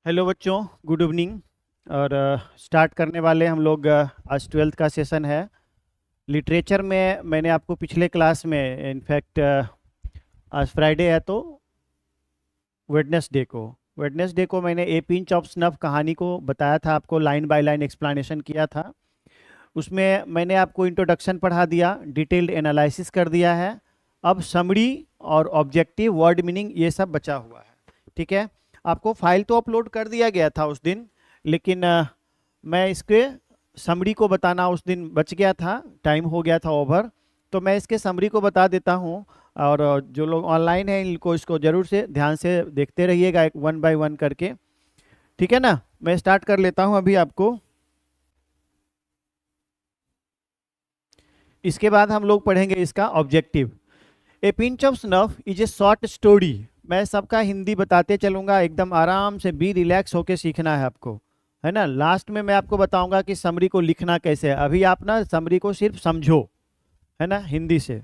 Hello बच्चों, good evening. और start करने वाले हम लोग आज 12th का सेशन है। लिटरेचर में मैंने आपको पिछले क्लास में इनफैक्ट आज फ्राइडे है तो वेडनेसडे को मैंने ए पिंच ऑफ स्नफ कहानी को बताया था, आपको लाइन बाय लाइन एक्सप्लेनेशन किया था। उसमें मैंने आपको इंट्रोडक्शन पढ़ा दिया, डिटेल्ड एनालिसिस कर दिया है। अब समरी और ऑब्जेक्टिव वर्ड मीनिंग ये सब बचा हुआ है। ठीक है, आपको फाइल तो अपलोड कर दिया गया था उस दिन, लेकिन मैं इसके समरी को बताना उस दिन बच गया था, टाइम हो गया था ओवर। तो मैं इसके समरी को बता देता हूँ। और जो लोग ऑनलाइन हैं इनको इसको जरूर से ध्यान से देखते रहिएगा, एक वन बाय वन करके। ठीक है ना, मैं स्टार्ट कर लेता हूँ अभी आपको। इसके बाद हम लोग पढ़ेंगे इसका objective. A pinch of snuff is a short story. मैं सबका हिंदी बताते चलूंगा, एकदम आराम से बी रिलैक्स होके सीखना है आपको, है ना। लास्ट में मैं आपको बताऊंगा कि समरी को लिखना कैसे है। अभी आप ना समरी को सिर्फ समझो, है ना, हिंदी से।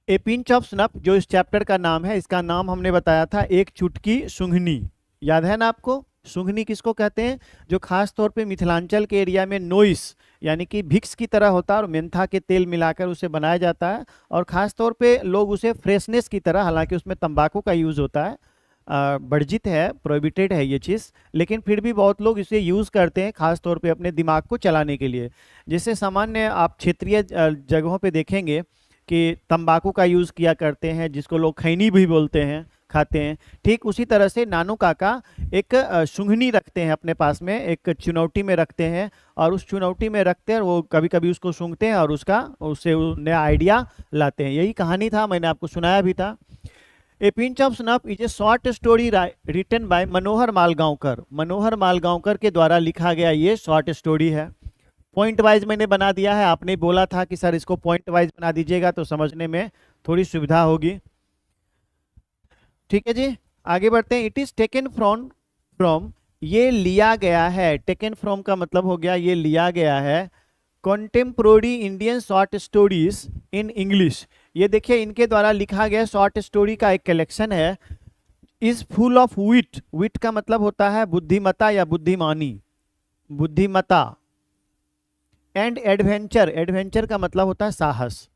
ए पिंच ऑफ स्नफ जो इस चैप्टर का नाम है, इसका नाम हमने बताया था एक चुटकी सूंघनी। याद है ना आपको? सूंघनी किसको कहते हैं? जो खास तौर पे मिथिलांचल के एरिया में नोइस यानी कि भिक्स की तरह होता है और मेंथा के तेल मिलाकर उसे बनाया जाता है। और खास तौर पे लोग उसे फ्रेशनेस की तरह, हालांकि उसमें तंबाकू का यूज होता है, वर्जित है, प्रोहिबिटेड है ये चीज़, लेकिन फिर भी बहुत लोग इसे यूज़ करते हैं खास तौर पे अपने दिमाग को चलाने के लिए। जैसे सामान्य आप क्षेत्रीय जगहों पे देखेंगे कि तंबाकू का यूज़ किया करते हैं, जिसको लोग खैनी भी बोलते हैं, खाते हैं। ठीक उसी तरह से नानू काका एक सूंघनी रखते हैं अपने पास में, एक चुनौती में रखते हैं, और उस चुनौती में रखते हैं और वो कभी कभी उसको सूंघते हैं और उससे नया आइडिया लाते हैं। यही कहानी था, मैंने आपको सुनाया भी था। A pinch of snuff is a short story written by Manohar Malgaonkar. Manohar Malgaonkar के द्वारा लिखा गया ये शॉर्ट स्टोरी है। पॉइंट वाइज मैंने बना दिया है, आपने बोला था कि सर इसको पॉइंट वाइज बना दीजिएगा तो समझने में थोड़ी सुविधा होगी। ठीक है जी, आगे बढ़ते हैं। It is taken from from ये लिया गया है। टेकन फ्रॉम का मतलब हो गया ये लिया गया है। Contemporary Indian short stories in English, ये देखिए इनके द्वारा लिखा गया शॉर्ट स्टोरी का एक कलेक्शन है। इज फुल ऑफ विट। विट का मतलब होता है बुद्धिमता या बुद्धिमानी, बुद्धिमता। एंड एडवेंचर, एडवेंचर का मतलब होता है साहस।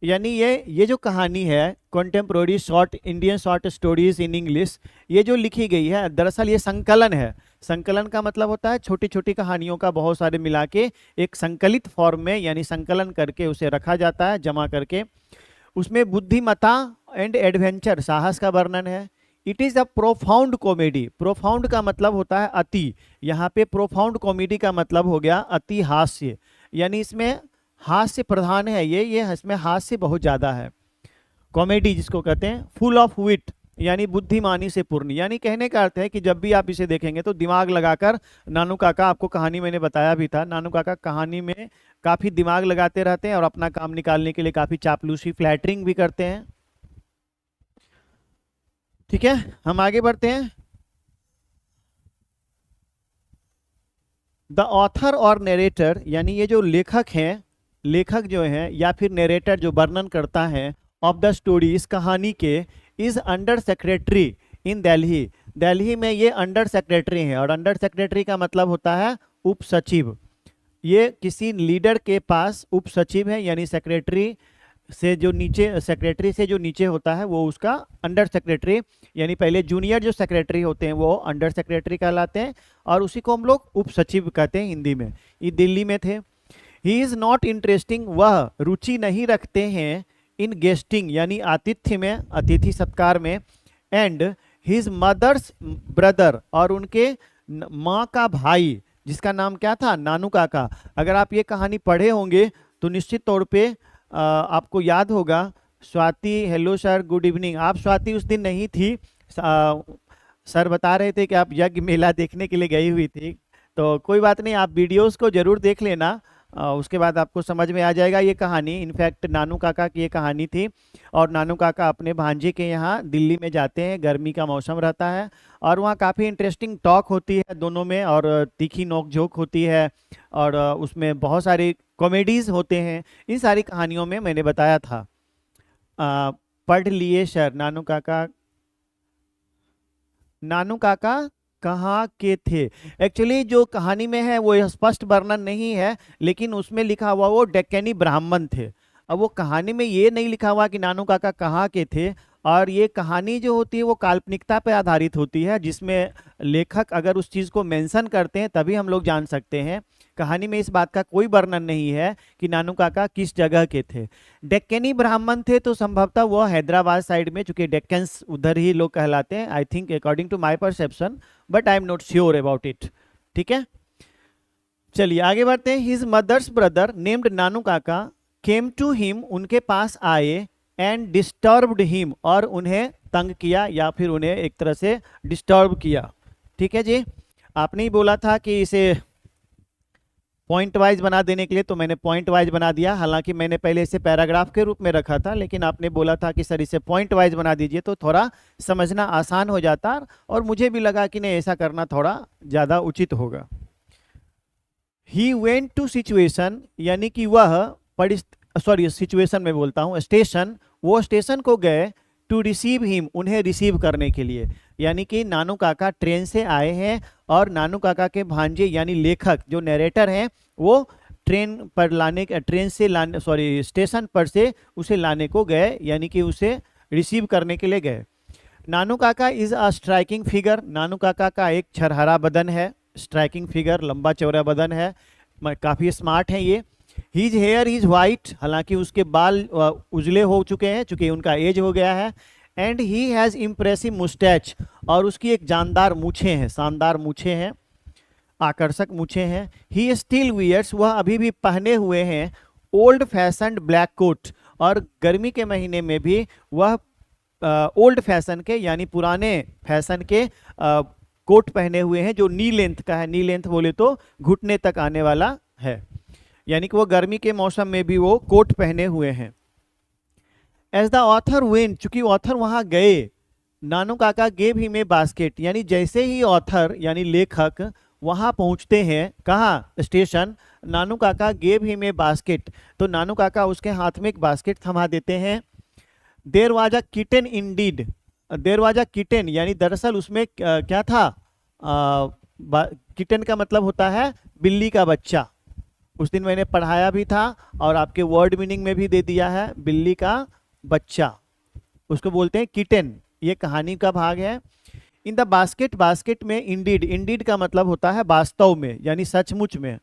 यानी ये जो कहानी है contemporary short Indian short stories in English, ये जो लिखी गई है दरअसल ये संकलन है। संकलन का मतलब होता है छोटी छोटी कहानियों का बहुत सारे मिला के एक संकलित फॉर्म में, यानी संकलन करके उसे रखा जाता है जमा करके। उसमें बुद्धिमता एंड एडवेंचर, साहस का वर्णन है। It is a profound comedy. Profound का मतलब होता है अति, यहाँ पे प्रोफाउंड कॉमेडी का मतलब हो गया अति हास्य, यानी इसमें हास्य प्रधान है। ये इसमें हास्य बहुत ज्यादा है। कॉमेडी जिसको कहते हैं। फुल ऑफ विट यानी बुद्धिमानी से पूर्ण, यानी कहने का अर्थ है कि जब भी आप इसे देखेंगे तो दिमाग लगाकर, नानू काका आपको कहानी मैंने बताया भी था, नानू काका कहानी में काफी दिमाग लगाते रहते हैं और अपना काम निकालने के लिए काफी चापलूसी फ्लैटरिंग भी करते हैं। ठीक है, हम आगे बढ़ते हैं। द ऑथर और नरेटर, यानी ये जो लेखक हैं, लेखक जो हैं या फिर नरेटर जो वर्णन करता है ऑफ द स्टोरी, इस कहानी के, इज अंडर सेक्रेटरी इन दिल्ली। दिल्ली में ये अंडर सेक्रेटरी है, और अंडर सेक्रेटरी का मतलब होता है उप सचिव। ये किसी लीडर के पास उप सचिव है, यानी सेक्रेटरी से जो नीचे, सेक्रेटरी से जो नीचे होता है वो उसका अंडर सेक्रेटरी, यानी पहले जूनियर जो सेक्रेटरी होते हैं वो अंडर सेक्रेटरी कहलाते हैं, और उसी को हम लोग उप सचिव कहते हैं हिंदी में। ये दिल्ली में थे। ही इज नॉट इंटरेस्टिंग, वह रुचि नहीं रखते हैं इन गेस्टिंग यानी आतिथ्य में, अतिथि सत्कार में। एंड हिज मदर्स ब्रदर, और उनके माँ का भाई जिसका नाम क्या था, नानू काका। अगर आप ये कहानी पढ़े होंगे तो निश्चित तौर पे आपको याद होगा। Swati, hello sir, good evening. आप स्वाति उस दिन नहीं थी, सर बता रहे थे कि आप यज्ञ मेला देखने के लिए गई हुई थी। तो कोई बात नहीं, आप वीडियोस को जरूर देख लेना, उसके बाद आपको समझ में आ जाएगा ये कहानी। इनफैक्ट नानू काका की ये कहानी थी, और नानू काका अपने भांजे के यहाँ दिल्ली में जाते हैं, गर्मी का मौसम रहता है, और वहाँ काफ़ी इंटरेस्टिंग टॉक होती है दोनों में, और तीखी नोक-झोंक होती है, और उसमें बहुत सारी कॉमेडीज होते हैं। इन सारी कहानियों में मैंने बताया था। पढ़ लिए सर, नानू काका नानू काका कहाँ के थे। एक्चुअली जो कहानी में है वो स्पष्ट वर्णन नहीं है, लेकिन उसमें लिखा हुआ वो डेक्कनी ब्राह्मण थे। अब वो कहानी में ये नहीं लिखा हुआ कि नानू काका कहाँ के थे। और ये कहानी जो होती है वो काल्पनिकता पे आधारित होती है, जिसमें लेखक अगर उस चीज़ को मेंशन करते हैं तभी हम लोग जान सकते हैं। कहानी में इस बात का कोई वर्णन नहीं है कि नानू काका किस जगह के थे। डेक्कनी ब्राह्मण थे तो संभवतः वो हैदराबाद साइड में, चूंकि डेक्कन्स उधर ही लोग कहलाते हैं, I think according to my perception, but I am not sure about it. ठीक है, चलिए आगे बढ़ते हैं। His mother's brother named Nanu Kaka came to him, उनके पास आए, एंड डिस्टर्ब्ड हिम, और उन्हें तंग किया या फिर उन्हें एक तरह से डिस्टर्ब किया। ठीक है जी, आपने ही बोला था कि इसे पॉइंट वाइज बना देने के लिए, तो मैंने पॉइंट वाइज बना दिया। हालांकि मैंने पहले इसे पैराग्राफ के रूप में रखा था, लेकिन आपने बोला था कि सर इसे पॉइंट वाइज बना दीजिए तो थोड़ा समझना आसान हो जाता, और मुझे भी लगा कि नहीं, ऐसा करना थोड़ा ज़्यादा उचित होगा। ही वेंट टू सिचुएशन, यानी कि वह सिचुएशन में बोलता हूँ, स्टेशन, वो स्टेशन को गए, टू रिसीव हिम, उन्हें रिसीव करने के लिए। यानी कि नानू काका ट्रेन से आए हैं और नानू काका के भांजे यानी लेखक जो नरेटर हैं वो ट्रेन से लाने स्टेशन पर से उसे लाने को गए, यानी कि उसे रिसीव करने के लिए गए। नानू Kaka is a striking figure, नानू काका का एक छरहरा बदन है, स्ट्राइकिंग फिगर, लंबा चौड़ा बदन है, काफ़ी स्मार्ट है ये। हिज हेयर इज वाइट, हालांकि उसके बाल उजले हो चुके हैं चूंकि उनका एज हो गया है। And he has impressive moustache, और उसकी एक जानदार मूछें हैं, शानदार मूछें हैं, आकर्षक मूछें हैं। ही स्टिल वियर्स, वह अभी भी पहने हुए हैं, ओल्ड फैशन्ड ब्लैक कोट, और गर्मी के महीने में भी वह ओल्ड फैशन के यानी पुराने फैशन के कोट पहने हुए हैं, जो नी लेंथ का है। नी लेंथ बोले तो घुटने तक आने वाला है, यानी कि वो गर्मी के मौसम में भी वो कोट पहने हुए हैं। एज द ऑथर वेंट, चूंकि ऑथर वहां गए, नानू काका गेव हिम ए बास्केट, यानी जैसे ही ऑथर यानी लेखक वहां पहुंचते हैं, कहाँ, स्टेशन, नानू काका गेव हिम ए बास्केट, तो नानू काका उसके हाथ में एक बास्केट थमा देते हैं। There was a kitten Indeed, there was a kitten, यानी दरअसल उसमें क्या था, किटन का मतलब होता है बिल्ली का बच्चा। उस दिन मैंने पढ़ाया भी था और आपके वर्ड मीनिंग में भी दे दिया है, बिल्ली का बच्चा, उसको बोलते हैं किटन, ये कहानी का भाग है। इन द बास्केट, बास्केट में इंडीड, इंडीड का मतलब होता है वास्तव में, यानी सचमुच में,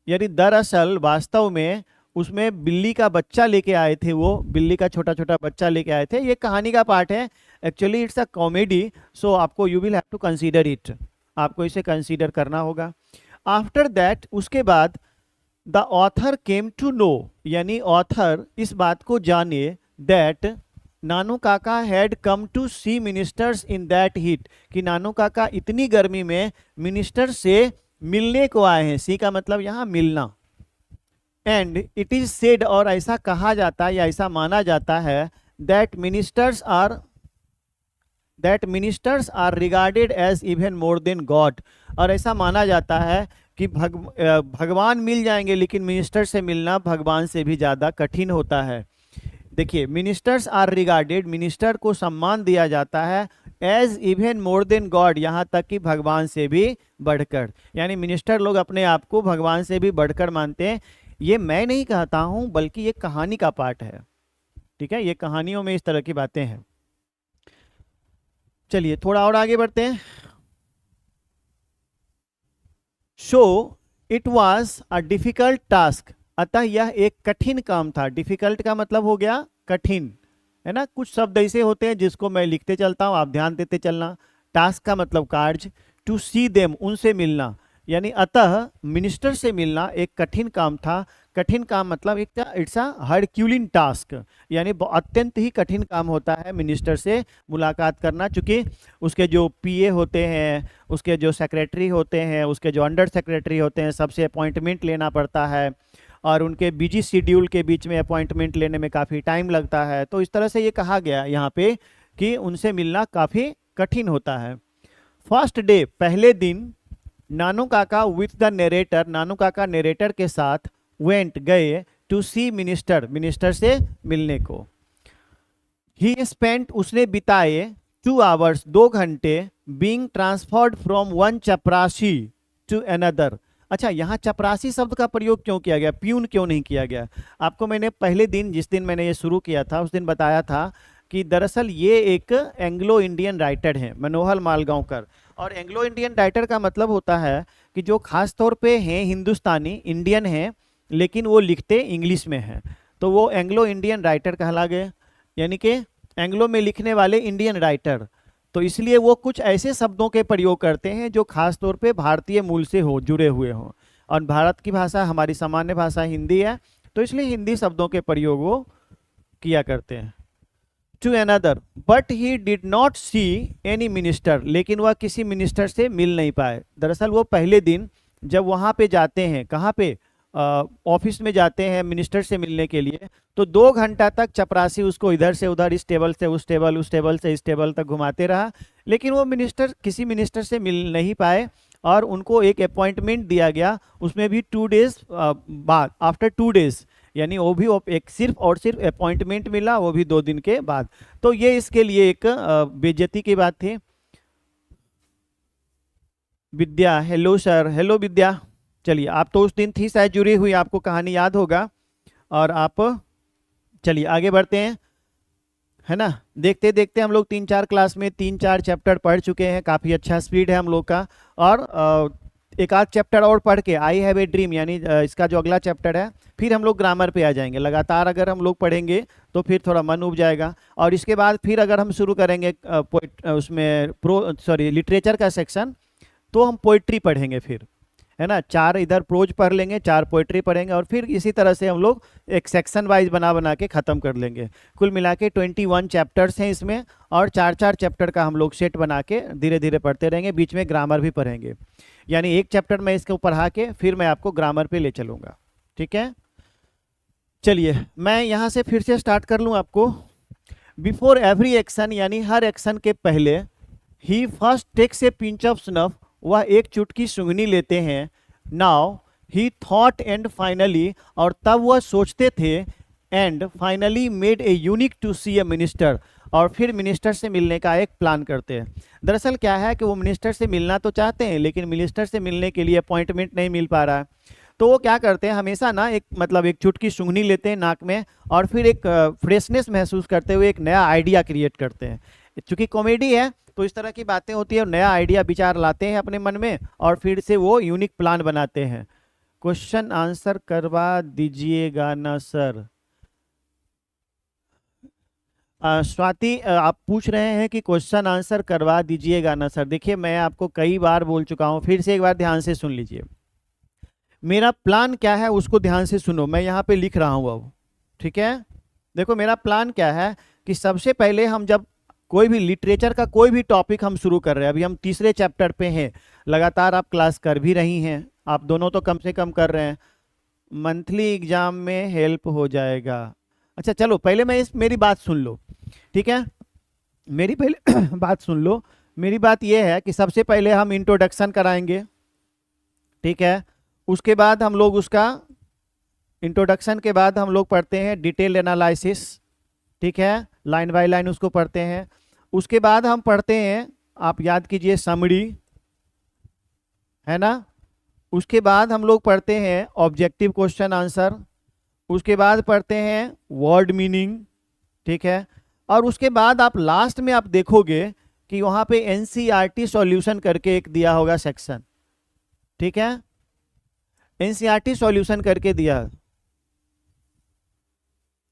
यानी दरअसल वास्तव में उसमें बिल्ली का बच्चा लेके आए थे, वो बिल्ली का छोटा छोटा बच्चा लेके आए थे। ये कहानी का पार्ट है, actually it's a comedy, so आपको you will have to consider it, आपको इसे कंसीडर करना होगा। आफ्टर दैट, उसके बाद, the author came to know, यानी ऑथर इस बात को जाने, that Nanu Kaka had come to see ministers in that heat, कि नानू काका इतनी गर्मी में मिनिस्टर से मिलने को आए हैं। सी का मतलब यहाँ मिलना। एंड इट इज सेड, और ऐसा कहा जाता है या ऐसा माना जाता है, that ministers are regarded as even more than God, और ऐसा माना जाता है कि भगवान मिल जाएंगे, लेकिन मिनिस्टर से मिलना भगवान से भी ज़्यादा कठिन होता है। देखिए, मिनिस्टर्स आर रिगार्डेड, मिनिस्टर को सम्मान दिया जाता है, as even more than God, यहाँ तक कि भगवान से भी बढ़कर, यानी मिनिस्टर लोग अपने आप को भगवान से भी बढ़कर मानते हैं। ये मैं नहीं कहता हूँ, बल्कि ये कहानी का पार्ट है। ठीक है, ये कहानियों में इस तरह की बातें हैं। चलिए थोड़ा और आगे बढ़ते हैं। So it was a difficult task, अतः यह एक कठिन काम था। डिफिकल्ट का मतलब हो गया कठिन, है ना। कुछ शब्द ऐसे होते हैं जिसको मैं लिखते चलता हूँ, आप ध्यान देते चलना। टास्क का मतलब कार्य, टू सी देम, उनसे मिलना, यानी अतः मिनिस्टर से मिलना एक कठिन काम था। कठिन काम मतलब इट्स अ हरक्यूलिन टास्क, यानी अत्यंत ही कठिन काम होता है मिनिस्टर से मुलाकात करना, चूंकि उसके जो पीए होते हैं, उसके जो सेक्रेटरी होते हैं, उसके जो अंडर सेक्रेटरी होते हैं, सबसे अपॉइंटमेंट लेना पड़ता है, और उनके बिजी शेड्यूल के बीच में अपॉइंटमेंट लेने में काफ़ी टाइम लगता है। तो इस तरह से ये कहा गया यहाँ पे कि उनसे मिलना काफ़ी कठिन होता है। फर्स्ट डे, पहले दिन, नानू काका विथ द नरेटर, नानू काका नरेटर के साथ, वेंट, गए, टू सी मिनिस्टर, मिनिस्टर से मिलने को। ही स्पेंट, उसने बिताए, 2 hours 2 घंटे बीइंग ट्रांसफर्ड फ्रॉम वन चपरासी टू अनदर। अच्छा, यहाँ चपरासी शब्द का प्रयोग क्यों किया गया, प्यून क्यों नहीं किया गया? आपको मैंने पहले दिन, जिस दिन मैंने ये शुरू किया था, उस दिन बताया था कि दरअसल ये एक एंग्लो इंडियन राइटर हैं, मनोहर मालगांवकर। और एंग्लो इंडियन राइटर का मतलब होता है कि जो खास तौर पे हैं हिंदुस्तानी, इंडियन हैं, लेकिन वो लिखते इंग्लिश में हैं, तो वो एंग्लो इंडियन राइटर कहला गए, यानी कि एंग्लो में लिखने वाले इंडियन राइटर। तो इसलिए वो कुछ ऐसे शब्दों के प्रयोग करते हैं जो खास तौर पे भारतीय मूल से हो जुड़े हुए हों, और भारत की भाषा, हमारी सामान्य भाषा हिंदी है, तो इसलिए हिंदी शब्दों के प्रयोग वो किया करते हैं। To another, but he did not see any minister, लेकिन वह किसी मिनिस्टर से मिल नहीं पाए। दरअसल वो पहले दिन जब वहाँ पे जाते हैं, कहाँ पे, ऑफिस में जाते हैं मिनिस्टर से मिलने के लिए, तो 2 घंटा तक चपरासी उसको इधर से उधर, इस टेबल से उस टेबल, उस टेबल से इस टेबल तक घुमाते रहा, लेकिन वो मिनिस्टर किसी मिनिस्टर से मिल नहीं पाए। और उनको एक अपॉइंटमेंट दिया गया, उसमें भी 2 days बाद, आफ्टर 2 days, यानी वो भी एक सिर्फ और सिर्फ अपॉइंटमेंट मिला, वो भी 2 दिन के बाद। तो ये इसके लिए एक बेइज्जती की बात थी। विद्या, हेलो सर, हेलो विद्या। चलिए, आप तो उस दिन थी शायद जुड़ी हुई, आपको कहानी याद होगा। और आप, चलिए आगे बढ़ते हैं, है ना। देखते देखते हम लोग 3-4 क्लास में 3-4 चैप्टर पढ़ चुके हैं, काफ़ी अच्छा स्पीड है हम लोग का। और एक आध चैप्टर और पढ़ के, आई हैव ए ड्रीम, यानी इसका जो अगला चैप्टर है, फिर हम लोग ग्रामर पे आ जाएंगे। लगातार अगर हम लोग पढ़ेंगे तो फिर थोड़ा मन उब जाएगा। और इसके बाद फिर अगर हम शुरू करेंगे उसमें लिटरेचर का सेक्शन, तो हम पोइट्री पढ़ेंगे फिर, है ना। 4 इधर प्रोज पढ़ लेंगे, 4 पोइट्री पढ़ेंगे, और फिर इसी तरह से हम लोग एक सेक्शन वाइज बना बना के ख़त्म कर लेंगे। कुल मिला के 21 चैप्टर्स हैं इसमें, और 4-4 चैप्टर का हम लोग सेट बना के धीरे धीरे पढ़ते रहेंगे, बीच में ग्रामर भी पढ़ेंगे। यानी एक चैप्टर मैं इसको पढ़ा के फिर मैं आपको ग्रामर पे ले चलूँगा, ठीक है। चलिए, मैं यहाँ से फिर से स्टार्ट कर लूँ आपको। बिफोर एवरी एक्शन, यानी हर एक्शन के पहले, he first takes a pinch of snuff, वह एक चुटकी सूंघनी लेते हैं। Now he thought and finally, और तब वह सोचते थे, and finally made a unique to see a minister, और फिर मिनिस्टर से मिलने का एक प्लान करते हैं। दरअसल क्या है कि वो मिनिस्टर से मिलना तो चाहते हैं, लेकिन मिनिस्टर से मिलने के लिए अपॉइंटमेंट नहीं मिल पा रहा है। तो वो क्या करते हैं, हमेशा ना एक चुटकी सूंघनी लेते हैं नाक में, और फिर एक फ्रेशनेस महसूस करते हुए एक नया आइडिया क्रिएट करते हैं। चूंकि कॉमेडी है तो इस तरह की बातें होती है, और नया आइडिया विचार लाते हैं अपने मन में, और फिर से वो यूनिक प्लान बनाते हैं। क्वेश्चन आंसर करवा दीजिएगा ना सर। स्वाति, आप पूछ रहे हैं कि क्वेश्चन आंसर करवा दीजिएगा ना सर। देखिए, मैं आपको कई बार बोल चुका हूँ, फिर से एक बार ध्यान से सुन लीजिए। मेरा प्लान क्या है उसको ध्यान से सुनो, मैं यहाँ पे लिख रहा हूँ अब, ठीक है। देखो, मेरा प्लान क्या है कि सबसे पहले हम जब कोई भी लिटरेचर का कोई भी टॉपिक हम शुरू कर रहे हैं, अभी हम तीसरे चैप्टर पे हैं, लगातार आप क्लास कर भी रही हैं, आप दोनों तो कम से कम कर रहे हैं, मंथली एग्जाम में हेल्प हो जाएगा। अच्छा चलो, पहले मेरी बात सुन लो, ठीक है। मेरी पहले बात सुन लो। मेरी बात यह है कि सबसे पहले हम इंट्रोडक्शन कराएंगे, ठीक है। उसके बाद हम लोग उसका इंट्रोडक्शन के बाद हम लोग पढ़ते हैं डिटेल एनालिसिस, ठीक है, लाइन बाय लाइन उसको पढ़ते हैं। उसके बाद हम पढ़ते हैं, आप याद कीजिए, समरी, है ना। उसके बाद हम लोग पढ़ते हैं ऑब्जेक्टिव क्वेश्चन आंसर। उसके बाद पढ़ते हैं वर्ड मीनिंग, ठीक है। और उसके बाद आप लास्ट में आप देखोगे कि वहाँ पे एनसीईआरटी सॉल्यूशन करके एक दिया होगा सेक्शन, ठीक है। एनसीईआरटी सॉल्यूशन करके दिया,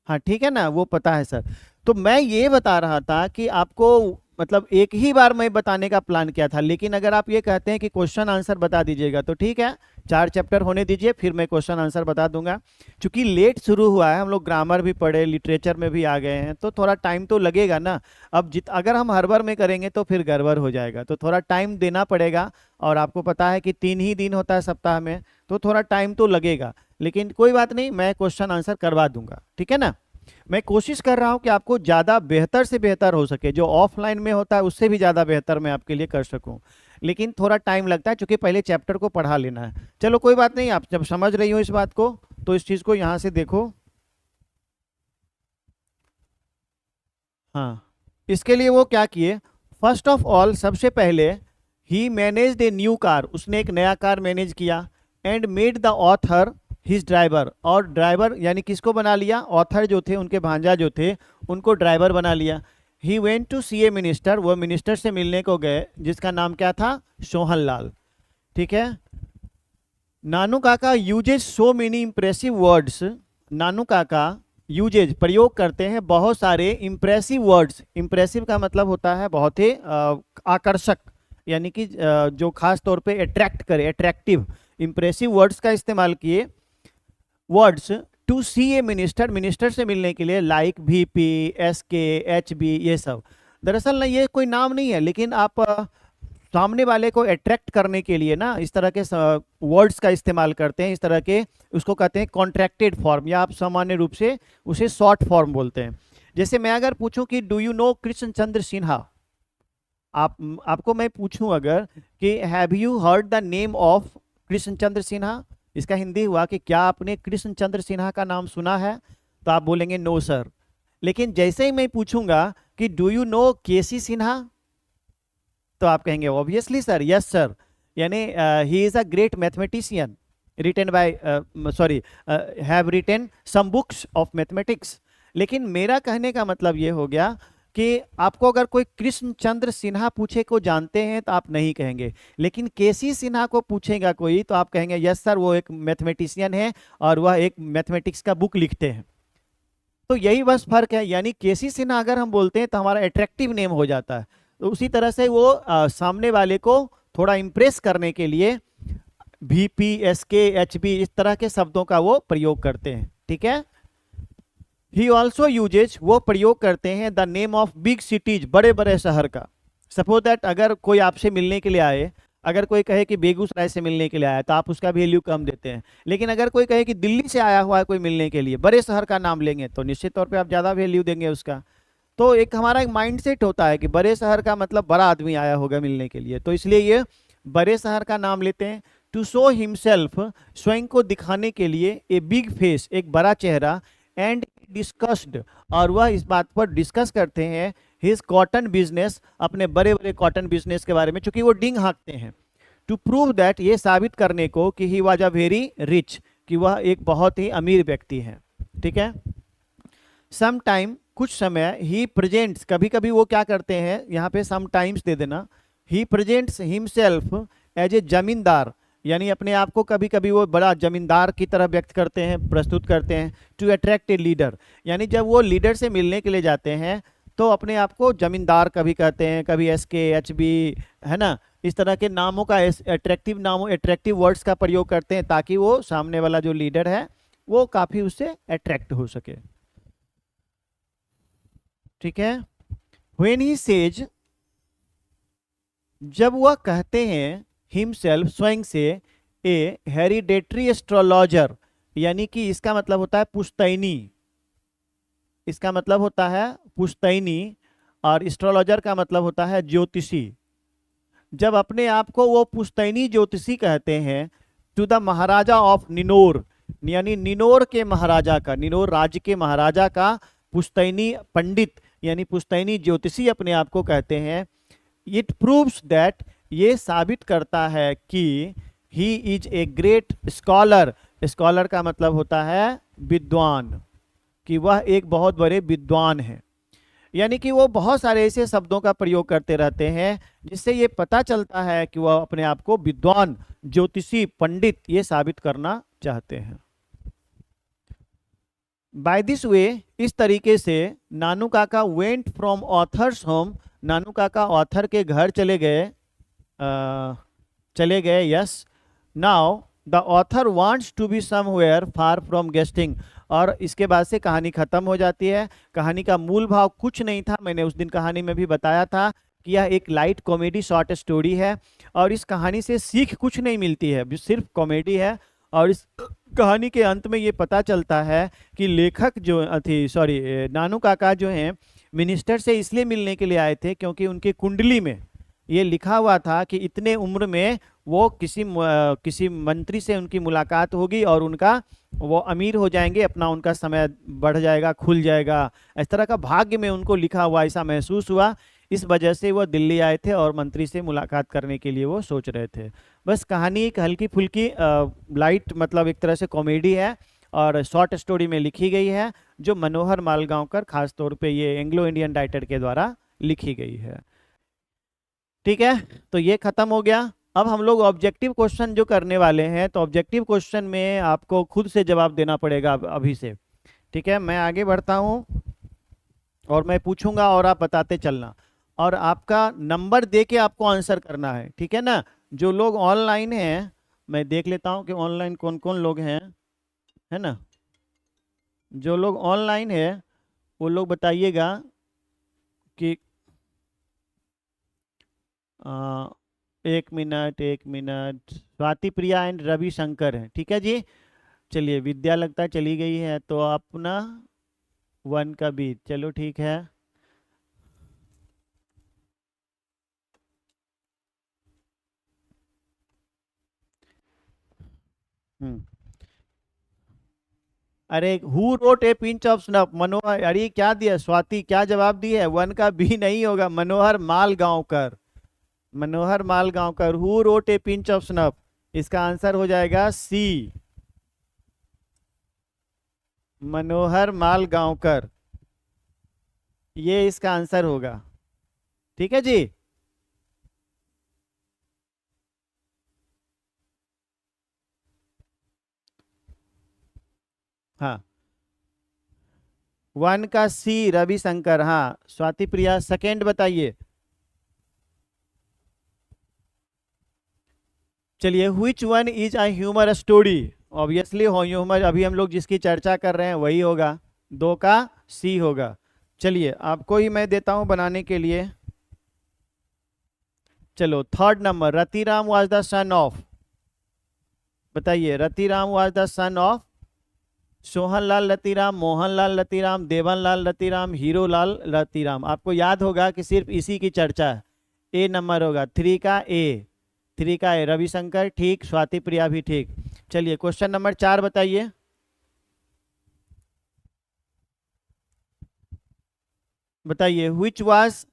हाँ ठीक है ना, वो पता है सर। तो मैं ये बता रहा था कि आपको मतलब एक ही बार मैं बताने का प्लान किया था, लेकिन अगर आप ये कहते हैं कि क्वेश्चन आंसर बता दीजिएगा तो ठीक है, 4 चैप्टर होने दीजिए, फिर मैं क्वेश्चन आंसर बता दूंगा। क्योंकि लेट शुरू हुआ है, हम लोग ग्रामर भी पढ़े, लिटरेचर में भी आ गए हैं, तो थोड़ा टाइम तो लगेगा ना। अब अगर हम हर बार में करेंगे तो फिर गड़बड़ हो जाएगा, तो थोड़ा टाइम देना पड़ेगा। और आपको पता है कि 3 ही दिन होता है सप्ताह में, तो थोड़ा टाइम तो लगेगा, लेकिन कोई बात नहीं, मैं क्वेश्चन आंसर करवा दूंगा, ठीक है ना। मैं कोशिश कर रहा हूं कि आपको ज़्यादा बेहतर से बेहतर हो सके, जो ऑफलाइन में होता है उससे भी ज़्यादा बेहतर मैं आपके लिए कर सकूं, लेकिन थोड़ा टाइम लगता है, क्योंकि पहले चैप्टर को पढ़ा लेना है। चलो कोई बात नहीं, आप जब समझ रही हो इस बात को तो इस चीज़ को यहाँ से देखो। हाँ, इसके लिए वो क्या किए, फर्स्ट ऑफ ऑल, सबसे पहले ही मैनेज्ड ए न्यू कार, उसने एक नया कार मैनेज किया, and made the author his driver, और ड्राइवर यानी किसको बना लिया, ऑथर जो थे उनके भांजा जो थे उनको ड्राइवर बना लिया। He went to see a minister, वो मिनिस्टर से मिलने को गए जिसका नाम क्या था, सोहन लाल। ठीक है। Nanu Kaka uses so many impressive words, Nanu Kaka uses प्रयोग करते हैं बहुत सारे इंप्रेसिव वर्ड्स। इंप्रेसिव का मतलब होता है बहुत ही आकर्षक, यानी कि जो खास तौर पे अट्रैक्ट करे, अट्रैक्टिव इंप्रेसिव वर्ड्स का इस्तेमाल किए। Words to see a minister, minister से मिलने के लिए, लाइक VP, SK, HB, ये सब। दरअसल ना ये कोई नाम नहीं है, लेकिन आप सामने वाले को अट्रैक्ट करने के लिए ना इस तरह के वर्ड्स का इस्तेमाल करते हैं, इस तरह के, उसको कहते हैं कॉन्ट्रैक्टेड फॉर्म, या आप सामान्य रूप से उसे शॉर्ट फॉर्म बोलते हैं। जैसे मैं अगर पूछूं कि do you know Krishna Chandra Sinha, आपको मैं पूछूं अगर कि have you heard the name of Krishna Chandra Sinha, इसका हिंदी हुआ कि क्या आपने कृष्ण चंद्र सिन्हा का नाम सुना है, तो आप बोलेंगे नो सर। लेकिन जैसे ही मैं पूछूंगा कि do you know KC Sinha, तो आप कहेंगे ऑब्वियसली सर, यस सर, यानी he is a great mathematician, written by have written some books of mathematics. लेकिन मेरा कहने का मतलब ये हो गया कि आपको अगर कोई कृष्ण चंद्र सिन्हा पूछे को जानते हैं तो आप नहीं कहेंगे, लेकिन KC सिन्हा को पूछेगा कोई तो आप कहेंगे यस सर, वो एक मैथमेटिशियन है और वह एक मैथमेटिक्स का बुक लिखते हैं। तो यही बस फर्क है, यानी KC सिन्हा अगर हम बोलते हैं तो हमारा अट्रैक्टिव नेम हो जाता है। तो उसी तरह से वो सामने वाले को थोड़ा इम्प्रेस करने के लिए VP, SK, HB इस तरह के शब्दों का वो प्रयोग करते हैं। ठीक है। ही ऑल्सो यूजेज, वो प्रयोग करते हैं the name of big cities, बड़े बड़े शहर का। सपोज दैट अगर कोई आपसे मिलने के लिए आए, अगर कोई कहे कि बेगूसराय से मिलने के लिए आया तो आप उसका वैल्यू कम देते हैं, लेकिन अगर कोई कहे कि दिल्ली से आया हुआ है कोई मिलने के लिए, बड़े शहर का नाम लेंगे तो निश्चित तौर पे आप ज़्यादा वैल्यू देंगे उसका। तो एक हमारा एक माइंड सेट होता है कि बड़े शहर का मतलब बड़ा आदमी आया होगा मिलने के लिए, तो इसलिए ये बड़े शहर का नाम लेते हैं। टू शो हिमसेल्फ, स्वयं को दिखाने के लिए, ए बिग फेस, एक बड़ा चेहरा, एंड डिस्कस्ड, और वह इस बात पर डिस्कस करते हैं हिज कॉटन बिजनेस, अपने बड़े बड़े कॉटन बिजनेस के बारे में, चूंकि वो डिंग हाँकते हैं। टू प्रूव दैट, ये साबित करने को कि he was a very rich, कि वह एक बहुत ही अमीर व्यक्ति है। ठीक है। सम टाइम, कुछ समय, ही प्रेजेंट्स, कभी कभी वो क्या करते हैं, यहाँ पे सम टाइम्स दे देना, he presents himself as a zamindar, यानी अपने आप को कभी कभी वो बड़ा जमींदार की तरह व्यक्त करते हैं, प्रस्तुत करते हैं। टू अट्रैक्ट ए लीडर, यानी जब वो लीडर से मिलने के लिए जाते हैं तो अपने आप को जमींदार कभी कहते हैं, कभी SK, HB, है ना, इस तरह के नामों का, अट्रैक्टिव नामों, अट्रैक्टिव वर्ड्स का प्रयोग करते हैं ताकि वो सामने वाला जो लीडर है वो काफी उससे अट्रैक्ट हो सके। ठीक है। व्हेन ही सेज, जब वह कहते हैं हिमसेल्फ, स्वयं से, ए हेरिडेटरी एस्ट्रोलॉजर, यानी कि इसका मतलब होता है पुश्तैनी, इसका मतलब होता है पुश्तैनी, और एस्ट्रोलॉजर का मतलब होता है ज्योतिषी। जब अपने आप को वो पुश्तैनी ज्योतिषी कहते हैं, टू द महाराजा ऑफ निनोर, यानी निनोर के महाराजा का, निनोर राज्य के महाराजा का पुश्तैनी पंडित यानी पुश्तैनी ज्योतिषी अपने आप को कहते हैं। इट प्रूव्स दैट, ये साबित करता है कि he is a great scholar, scholar का मतलब होता है विद्वान, कि वह एक बहुत बड़े विद्वान हैं। यानी कि वो बहुत सारे ऐसे शब्दों का प्रयोग करते रहते हैं जिससे ये पता चलता है कि वह अपने आप को विद्वान, ज्योतिषी, पंडित ये साबित करना चाहते हैं। बाय दिस वे, इस तरीके से Nanu Kaka went from author's home, Nanu Kaka author के घर चले गए। Yes. Now the author wants to be somewhere far from guesting, और इसके बाद से कहानी खत्म हो जाती है। कहानी का मूल भाव कुछ नहीं था, मैंने उस दिन कहानी में भी बताया था कि यह एक लाइट कॉमेडी शॉर्ट स्टोरी है और इस कहानी से सीख कुछ नहीं मिलती है, सिर्फ कॉमेडी है। और इस कहानी के अंत में ये पता चलता है कि लेखक जो नानू काका जो हैं मिनिस्टर से इसलिए मिलने के लिए आए थे क्योंकि उनकी कुंडली में ये लिखा हुआ था कि इतने उम्र में वो किसी मंत्री से उनकी मुलाकात होगी और वो अमीर हो जाएंगे, अपना उनका समय बढ़ जाएगा, खुल जाएगा, इस तरह का भाग्य में उनको लिखा हुआ, ऐसा महसूस हुआ, इस वजह से वो दिल्ली आए थे और मंत्री से मुलाकात करने के लिए वो सोच रहे थे। बस कहानी एक हल्की फुल्की लाइट मतलब एक तरह से कॉमेडी है और शॉर्ट स्टोरी में लिखी गई है, जो मनोहर मालगांवकर खास तौर पे ये एंग्लो इंडियन राइटर के द्वारा लिखी गई है। ठीक है, तो ये खत्म हो गया। अब हम लोग ऑब्जेक्टिव क्वेश्चन जो करने वाले हैं, तो ऑब्जेक्टिव क्वेश्चन में आपको खुद से जवाब देना पड़ेगा अभी से। ठीक है, मैं आगे बढ़ता हूँ और मैं पूछूंगा और आप बताते चलना, और आपका नंबर दे के आपको आंसर करना है। ठीक है ना। जो लोग ऑनलाइन हैं, मैं देख लेता हूँ कि ऑनलाइन कौन कौन लोग हैं, है ना। जो लोग ऑनलाइन है वो लोग बताइएगा कि एक मिनट, स्वाति प्रिया एंड रवि शंकर हैं। ठीक है जी। चलिए, विद्या लगता है चली गई है, तो अपना 1 का बीच, चलो ठीक है। हम्म अरे, who wrote a pinch of snuff, Manohar, अरे क्या दिया स्वाति, क्या जवाब दी है? 1 का बी नहीं होगा, Manohar Malgaonkar. Manohar Malgaonkar, who wrote a pinch of snuff, इसका आंसर हो जाएगा सी, मनोहर मालगांवकर, ये इसका आंसर होगा। ठीक है जी। हाँ, 1 का सी रविशंकर। हाँ, स्वाति प्रिया सेकेंड बताइए। चलिए, which one is a humour story? Obviously humour, अभी हम लोग जिसकी चर्चा कर रहे हैं वही होगा, 2 का सी होगा। चलिए, आपको ही मैं देता हूं बनाने के लिए। चलो, third number, Ratiram was the son of, बताइए, Ratiram was the son of Sohanlal Ratiram, Mohanlal Ratiram, Devanlal Ratiram, Hirolal Ratiram. आपको याद होगा कि सिर्फ इसी की चर्चा है। ए नंबर होगा, 3 का ए, 3 का ए, रविशंकर ठीक, स्वाति प्रिया भी ठीक। चलिए, क्वेश्चन नंबर 4 बताइए। बताइए, which was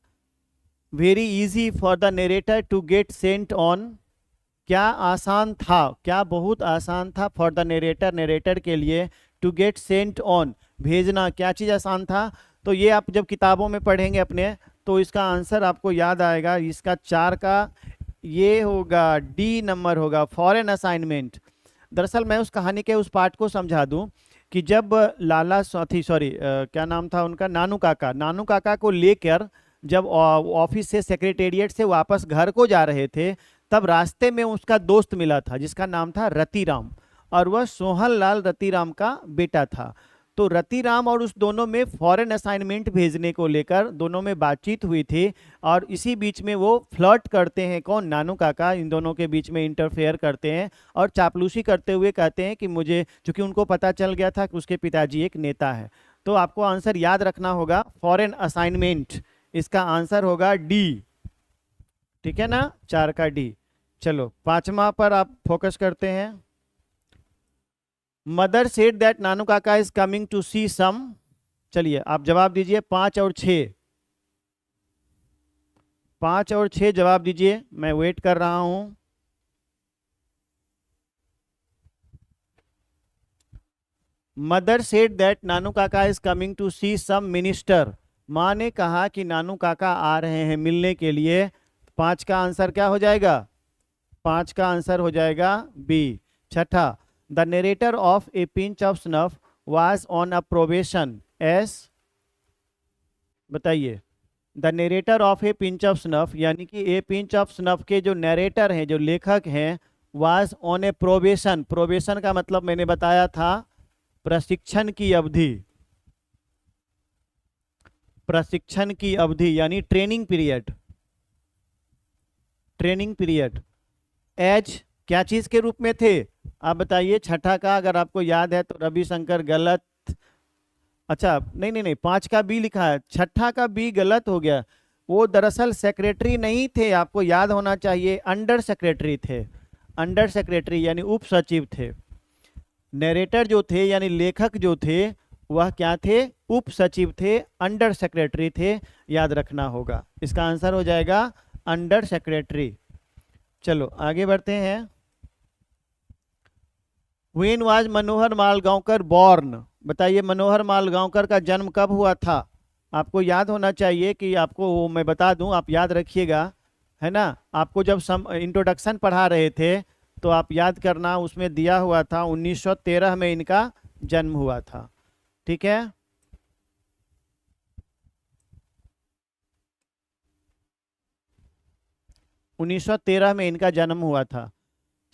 very easy for the narrator to get sent on? क्या आसान था, क्या बहुत आसान था फॉर द नरेटर, नरेटर के लिए, टू गेट सेंट ऑन, भेजना, क्या चीज़ आसान था? तो ये आप जब किताबों में पढ़ेंगे अपने, तो इसका आंसर आपको याद आएगा। इसका 4 का ये होगा, डी नंबर होगा, फॉरेन असाइनमेंट। दरअसल मैं उस कहानी के उस पार्ट को समझा दूं कि जब लाला सॉरी क्या नाम था उनका, नानू काका, नानू काका को लेकर जब ऑफिस से, सेक्रेटेरिएट से वापस घर को जा रहे थे, तब रास्ते में उसका दोस्त मिला था जिसका नाम था रतिराम, और वह सोहनलाल रतिराम का बेटा था। तो रतिराम और उस दोनों में फॉरेन असाइनमेंट भेजने को लेकर दोनों में बातचीत हुई थी, और इसी बीच में वो फ्लर्ट करते हैं, कौन, नानू काका, इन दोनों के बीच में इंटरफेयर करते हैं और चापलूसी करते हुए कहते हैं कि मुझे, चूंकि उनको पता चल गया था कि उसके पिताजी एक नेता है। तो आपको आंसर याद रखना होगा, फॉरेन असाइनमेंट, इसका आंसर होगा डी। ठीक है ना, 4 का डी। चलो, 5वां पर आप फोकस करते हैं। Mother said that Nanu Kaka is coming to see सम, चलिए आप जवाब दीजिए, 5 और 6, 5 और 6 जवाब दीजिए, मैं वेट कर रहा हूं। Mother said that Nanu Kaka is coming to see some minister, माँ ने कहा कि नानू काका आ रहे हैं मिलने के लिए। 5 का आंसर क्या हो जाएगा? 5 का आंसर हो जाएगा बी। 6ठा, the narrator of a pinch of snuff was on a probation S, बताइए, the narrator of a pinch of snuff, यानी कि ए पिंच ऑफ स्नफ के जो नरेटर हैं, जो लेखक हैं, was on A probation, probation का मतलब मैंने बताया था प्रशिक्षण की अवधि, प्रशिक्षण की अवधि यानी ट्रेनिंग पीरियड, ट्रेनिंग पीरियड। एज क्या चीज के रूप में थे, आप बताइए। 6ठा का अगर आपको याद है तो रविशंकर गलत, अच्छा नहीं नहीं नहीं, 5 का बी लिखा है, 6ठा का बी गलत हो गया। वो दरअसल सेक्रेटरी नहीं थे, आपको याद होना चाहिए, अंडर सेक्रेटरी थे, अंडर सेक्रेटरी यानी उप सचिव थे। नरेटर जो थे यानी लेखक जो थे वह क्या थे? उप सचिव थे, अंडर सेक्रेटरी थे, याद रखना होगा। इसका आंसर हो जाएगा अंडर सेक्रेटरी। चलो आगे बढ़ते हैं। When was Manohar Malgaonkar born? बताइए मनोहर मालगांवकर का जन्म कब हुआ था? आपको याद होना चाहिए कि आपको वो मैं बता दूं, आप याद रखिएगा, है ना। आपको जब इंट्रोडक्शन पढ़ा रहे थे तो आप याद करना, उसमें दिया हुआ था 1913 में इनका जन्म हुआ था। ठीक है, 1913 में इनका जन्म हुआ था।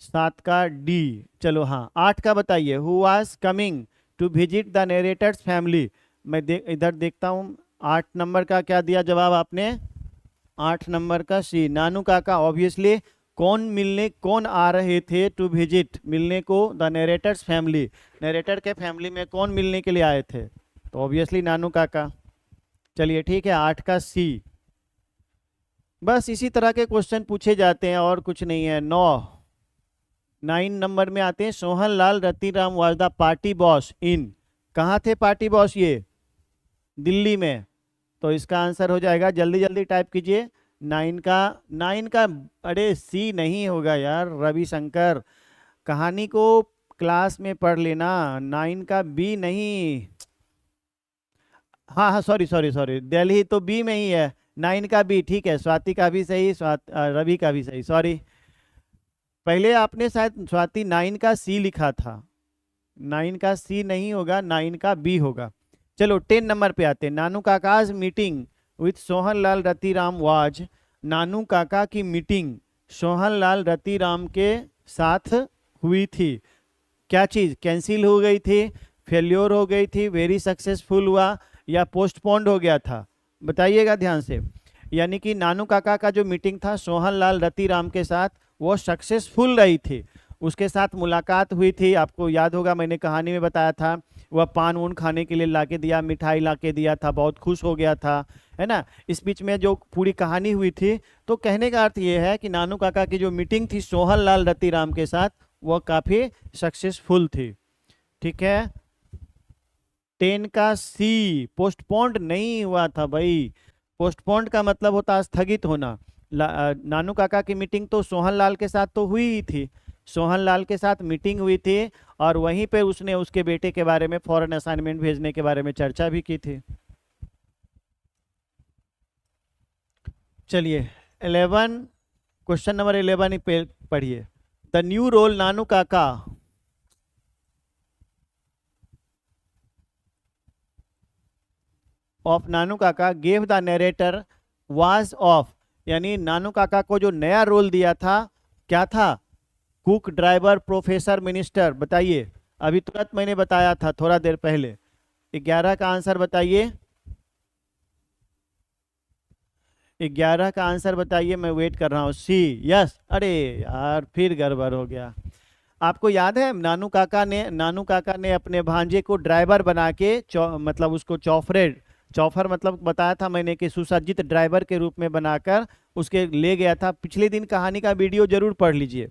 7 का डी। चलो हाँ, 8 का बताइए। Who was coming to visit the narrator's family? मैं इधर देखता हूँ, 8 नंबर का क्या दिया जवाब आपने? 8 नंबर का सी, नानू काका। ऑब्वियसली कौन आ रहे थे टू विजिट, मिलने को? The narrator's family. नरेटर के फैमिली में कौन मिलने के लिए आए थे? तो ऑब्वियसली नानू काका। चलिए ठीक है, 8 का सी। बस इसी तरह के क्वेश्चन पूछे जाते हैं और कुछ नहीं है। 9 नंबर में आते हैं। Sohan Lal Ratiram was the party boss in? कहाँ थे पार्टी बॉस ये? दिल्ली में। तो इसका आंसर हो जाएगा, जल्दी जल्दी टाइप कीजिए। 9 का अरे सी नहीं होगा यार रविशंकर, कहानी को क्लास में पढ़ लेना। 9 का बी नहीं। हाँ हाँ, सॉरी सॉरी सॉरी, दिल्ली तो बी में ही है। 9 का बी, ठीक है। स्वाति का भी सही, रवि का भी सही, सॉरी। पहले आपने शायद स्वाति 9 का सी लिखा था। 9 का सी नहीं होगा, 9 का बी होगा। चलो 10 नंबर पे आते हैं। Nanu Kaka's meeting with Sohan Lal Ratiram was? Nanu Kaka की मीटिंग सोहन लाल रतिराम के साथ हुई थी। क्या चीज कैंसिल हो गई थी, फेल्योर हो गई थी, वेरी सक्सेसफुल हुआ, या पोस्टपोन्ड हो गया था? बताइएगा ध्यान से। यानी कि नानू काका का जो मीटिंग था सोहन लाल रतिराम के साथ, वो सक्सेसफुल रही थी। उसके साथ मुलाकात हुई थी, आपको याद होगा मैंने कहानी में बताया था। वह पान वून खाने के लिए लाके दिया, मिठाई लाके दिया था, बहुत खुश हो गया था, है ना। इस बीच में जो पूरी कहानी हुई थी, तो कहने का अर्थ ये है कि नानू काका की जो मीटिंग थी सोहन लाल रतिराम के साथ, वह काफी सक्सेसफुल थी। ठीक है, 10 का सी, पोस्टपोन्ड नहीं हुआ था भाई। पोस्टपोन्ड का मतलब होता है स्थगित होना। नानू काका की मीटिंग तो सोहन लाल के साथ तो हुई ही थी, सोहन लाल के साथ मीटिंग हुई थी, और वहीं पे उसने उसके बेटे के बारे में फॉरेन असाइनमेंट भेजने के बारे में चर्चा भी की थी। चलिए 11, क्वेश्चन नंबर 11 ही पढ़िए। द न्यू रोल नानू काका ऑफ नानू काका gave the narrator was of? यानी नानू काका को जो नया रोल दिया था, क्या था? Cook, driver, professor, minister? बताइए, अभी तुरंत मैंने बताया था थोड़ा देर पहले। 11 का आंसर बताइए, 11 का आंसर बताइए, मैं वेट कर रहा हूँ। सी, यस। अरे यार फिर गड़बड़ हो गया। आपको याद है नानू काका ने अपने भांजे को ड्राइवर बना के मतलब उसको चौफर मतलब बताया था मैंने कि सुसज्जित ड्राइवर के रूप में बनाकर उसके ले गया था। पिछले दिन कहानी का वीडियो जरूर पढ़ लीजिए।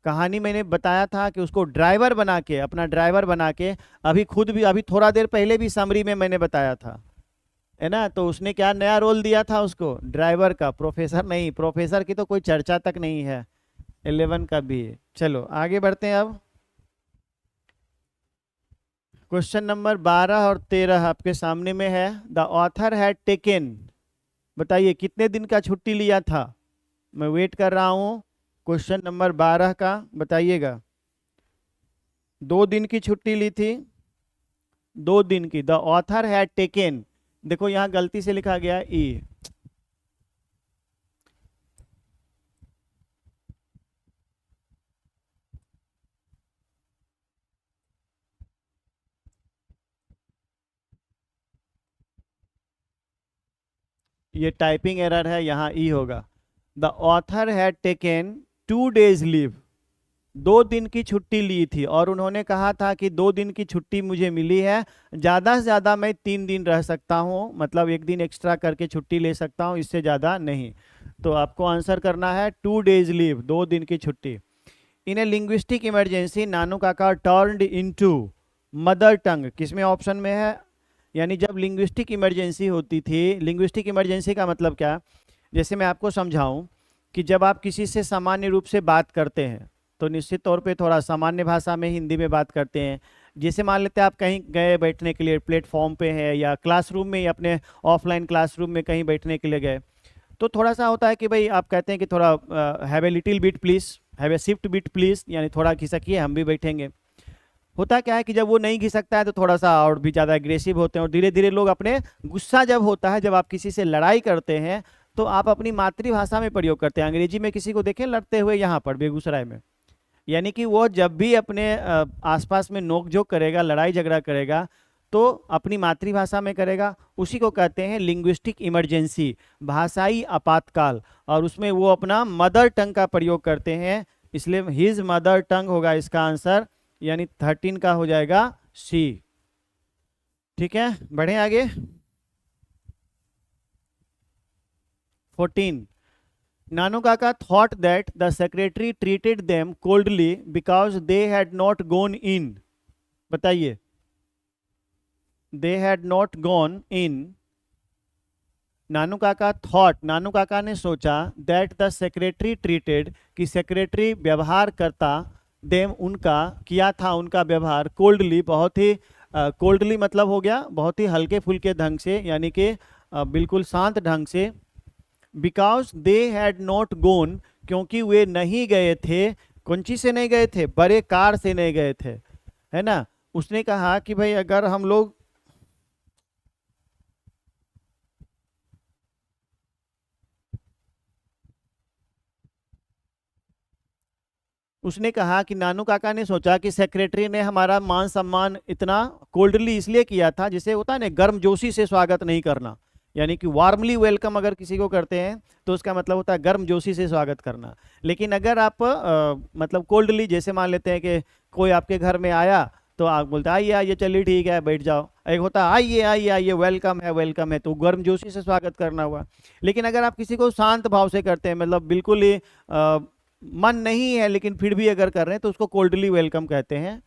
कहानी मैंने बताया था कि उसको ड्राइवर बना के, अपना ड्राइवर बना के, अभी खुद भी अभी थोड़ा देर पहले भी समरी में मैंने बताया था, है ना। तो उसने क्या नया रोल दिया था उसको? ड्राइवर का, प्रोफेसर नहीं। प्रोफेसर की तो कोई चर्चा तक नहीं है। 11 का भी है। चलो आगे बढ़ते हैं अब। क्वेश्चन नंबर 12 और 13 आपके सामने में है। द ऑथर हैड टेकन, बताइए कितने दिन का छुट्टी लिया था? मैं वेट कर रहा हूं। क्वेश्चन नंबर 12 का बताइएगा। 2 दिन की छुट्टी ली थी, 2 दिन की। द ऑथर हैड टेकन, देखो यहां गलती से लिखा गया ई। ये टाइपिंग एरर है, यहाँ ई होगा। The author had taken 2 days leave, 2 दिन की छुट्टी ली थी, और उन्होंने कहा था कि 2 दिन की छुट्टी मुझे मिली है, ज़्यादा से ज़्यादा मैं 3 दिन रह सकता हूँ, मतलब 1 दिन एक्स्ट्रा करके छुट्टी ले सकता हूँ, इससे ज़्यादा नहीं। तो आपको आंसर करना है 2 days लीव, 2 दिन की छुट्टी। इन ए लिंग्विस्टिक इमरजेंसी नानू काका टर्न्ड इनटू, मदर टंग किसमें ऑप्शन में है? यानी जब लिंग्विस्टिक इमरजेंसी होती थी, लिंग्विस्टिक इमरजेंसी का मतलब क्या, जैसे मैं आपको समझाऊं कि जब आप किसी से सामान्य रूप से बात करते हैं तो निश्चित तौर पे थोड़ा सामान्य भाषा में हिंदी में बात करते हैं। जैसे मान लेते हैं आप कहीं गए बैठने के लिए, प्लेटफॉर्म पे है या क्लासरूम में या अपने ऑफलाइन क्लासरूम में कहीं बैठने के लिए गए, तो थोड़ा सा होता है कि भाई आप कहते हैं कि थोड़ा have a little bit please, have a shift bit please, यानी थोड़ा खिसकिए हम भी बैठेंगे। होता क्या है कि जब वो नहीं घिसकता है तो थोड़ा सा और भी ज़्यादा एग्रेसिव होते हैं, और धीरे धीरे लोग अपने गुस्सा जब होता है, जब आप किसी से लड़ाई करते हैं तो आप अपनी मातृभाषा में प्रयोग करते हैं। अंग्रेजी में किसी को देखें लड़ते हुए यहाँ पर बेगूसराय में, यानी कि वो जब भी अपने आसपास में नोकझोंक करेगा, लड़ाई झगड़ा करेगा, तो अपनी मातृभाषा में करेगा। उसी को कहते हैं लिंग्विस्टिक इमरजेंसी, भाषाई आपातकाल, और उसमें वो अपना मदर टंग का प्रयोग करते हैं, इसलिए हिज मदर टंग होगा इसका आंसर, यानी 13 का हो जाएगा सी। ठीक है, बढ़े आगे। 14, Nanu Kaka thought that the secretary treated them coldly because they had not gone in. बताइए, they had not gone in. Nanu Kaka thought, Nanu Kaka ने सोचा, दैट द सेक्रेटरी ट्रीटेड, कि सेक्रेटरी व्यवहार करता, देम उनका, किया था उनका व्यवहार, कोल्डली बहुत ही, कोल्डली मतलब हो गया बहुत ही हल्के फुल्के ढंग से, यानी कि बिल्कुल शांत ढंग से। बिकॉज दे हैड नॉट गोन, क्योंकि वे नहीं गए थे, कौन चीज से नहीं गए थे, बड़े कार से नहीं गए थे, है ना। उसने कहा कि भाई अगर हम लोग, उसने कहा कि नानू काका ने सोचा कि सेक्रेटरी ने हमारा मान सम्मान इतना कोल्डली इसलिए किया था, जिसे होता है ना गर्मजोशी से स्वागत नहीं करना, यानी कि वार्मली वेलकम अगर किसी को करते हैं तो उसका मतलब होता है गर्मजोशी से स्वागत करना। लेकिन अगर आप मतलब कोल्डली, जैसे मान लेते हैं कि कोई आपके घर में आया तो आप बोलते आइए आइए, चलिए ठीक है बैठ जाओ, एक होता है आइए आइए आइए, वेलकम है, तो गर्मजोशी से स्वागत करना हुआ। लेकिन अगर आप किसी को शांत भाव से करते हैं, मतलब बिल्कुल ही मन नहीं है लेकिन फिर भी अगर कर रहे हैं, तो उसको कोल्डली वेलकम कहते हैं।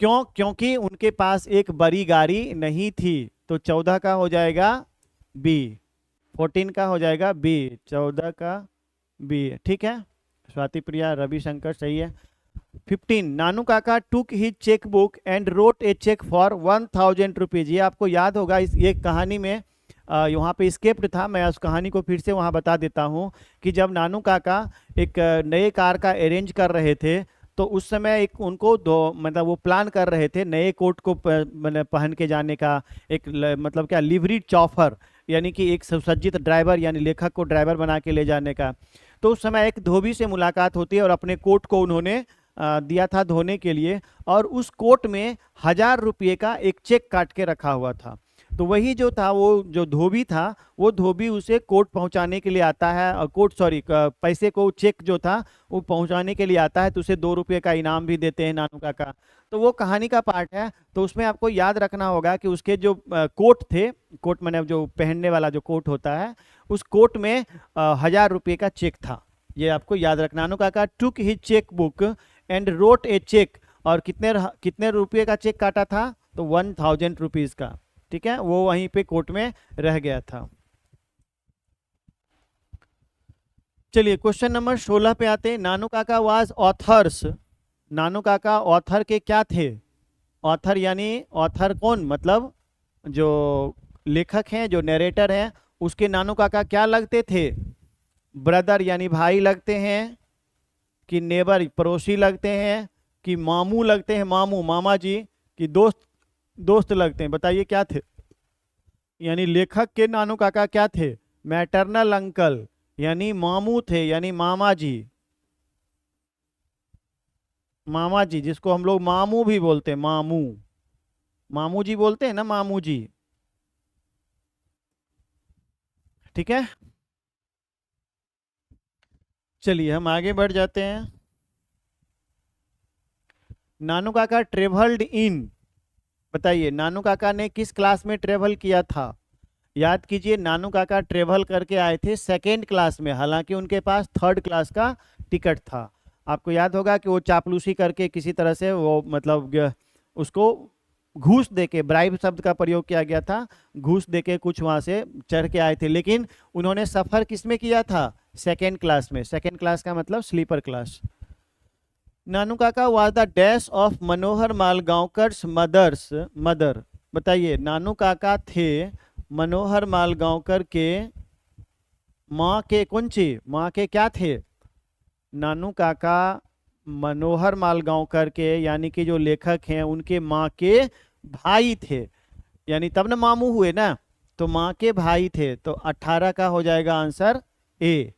क्यों? क्योंकि उनके पास एक बड़ी गाड़ी नहीं थी, तो 14 का हो जाएगा बी, 14 का हो जाएगा बी, 14 का बी। ठीक है, स्वाति प्रिया, रविशंकर, सही है। 15, Nanu Kaka took his cheque book and wrote a cheque for 1000 rupees. ये आपको याद होगा, इस ये कहानी में यहाँ पे स्क्रिप्ट था, मैं उस कहानी को फिर से वहाँ बता देता हूँ कि जब नानू काका एक नए कार का अरेंज कर रहे थे, तो उस समय एक उनको दो, मतलब वो प्लान कर रहे थे नए कोट को मतलब पहन के जाने का, एक मतलब क्या लिवरी चॉफर, यानी कि एक सुसज्जित ड्राइवर, यानी लेखक को ड्राइवर बना के ले जाने का। तो उस समय एक धोबी से मुलाकात होती है और अपने कोट को उन्होंने दिया था धोने के लिए, और उस कोट में 1000 रुपये का एक चेक काट के रखा हुआ था। तो वही जो था, वो जो धोबी था, वो धोबी उसे कोट पहुंचाने के लिए आता है, और कोट सॉरी पैसे को, चेक जो था वो पहुंचाने के लिए आता है, तो उसे 2 रुपये का इनाम भी देते हैं नानू काका। तो वो कहानी का पार्ट है, तो उसमें आपको याद रखना होगा कि उसके जो कोट थे, कोट मैंने जो पहनने वाला जो कोट होता है, उस कोट में 1000 रुपये का चेक था, ये आपको याद रखना। Nanu Kaka took his cheque book and wrote a cheque, और कितने रुपये का चेक काटा था, तो 1000 रुपीज का। ठीक है, वो वहीं पे कोर्ट में रह गया था। चलिए क्वेश्चन नंबर 16 पे आते हैं। नानू Kaka was authors, Nanu Kaka author के क्या थे? ऑथर यानी ऑथर कौन, मतलब जो लेखक हैं, जो नरेटर हैं, उसके नानू काका क्या लगते थे? ब्रदर यानी भाई लगते हैं, कि नेबर पड़ोसी लगते हैं, कि मामू लगते हैं, मामू मामा जी, कि दोस्त लगते हैं? बताइए क्या थे? यानी लेखक के नानू काका क्या थे? मैटरनल अंकल, यानी मामू थे, यानी मामा जी, मामा जी, जिसको हम लोग मामू भी बोलते हैं, मामू, मामू जी बोलते हैं ना, मामू जी। ठीक है, चलिए हम आगे बढ़ जाते हैं। नानू काका ट्रेवल्ड इन, बताइए नानू काका ने किस क्लास में ट्रेवल किया था? याद कीजिए, नानू काका ट्रेवल करके आए थे सेकेंड क्लास में, हालांकि उनके पास थर्ड क्लास का टिकट था। आपको याद होगा कि वो चापलूसी करके किसी तरह से वो मतलब उसको घूस देके, ब्राइब शब्द का प्रयोग किया गया था, घूस देके कुछ वहां से चढ़ के आए थे, लेकिन उन्होंने सफर किसमें किया था? सेकेंड क्लास में। सेकेंड क्लास का मतलब sleeper class. Nanu Kaka was the dash of Manohar Malgaonkar mother's mother. बताइए, नानू काका थे मनोहर मालगांवकर के माँ के कौन सी? माँ के क्या थे? नानू काका मनोहर मालगांवकर के, यानी कि जो लेखक हैं, उनके माँ के भाई थे, यानी तब ना मामू हुए ना, तो माँ के भाई थे। तो 18 का हो जाएगा आंसर ए।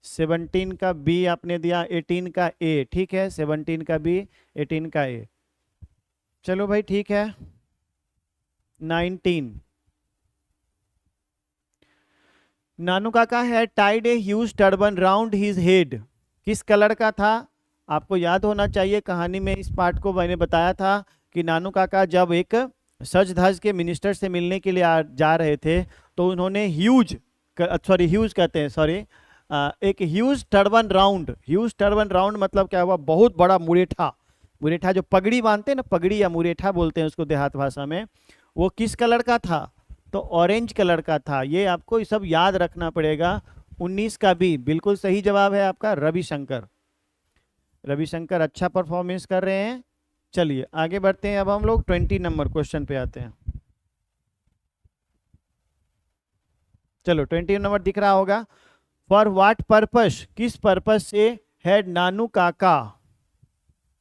17 का बी आपने दिया, 18 का ए। ठीक है, 17 का बी, 18 का ए। चलो भाई ठीक है। 19, Nanu Kaka had tied a huge turban round his head. किस कलर का था? आपको याद होना चाहिए, कहानी में इस पार्ट को मैंने बताया था कि नानू काका जब एक सज धज के मिनिस्टर से मिलने के लिए जा रहे थे, तो उन्होंने ह्यूज कहते हैं, एक huge turban round. Huge turban round मतलब क्या हुआ? बहुत बड़ा मुरेठा। मुरेठा जो पगड़ी बांधते हैं ना, पगड़ी या मुरेठा बोलते हैं उसको देहात भाषा में, वो किस कलर का था? तो ऑरेंज कलर का था। ये आपको सब याद रखना पड़ेगा। 19 का भी बिल्कुल सही जवाब है आपका, रविशंकर। रविशंकर अच्छा परफॉर्मेंस कर रहे हैं। चलिए आगे बढ़ते हैं, अब हम लोग 20 नंबर क्वेश्चन पे आते हैं। चलो 20 नंबर दिख रहा होगा। फॉर व्हाट पर्पस, किस पर्पस से हैड नानू काका,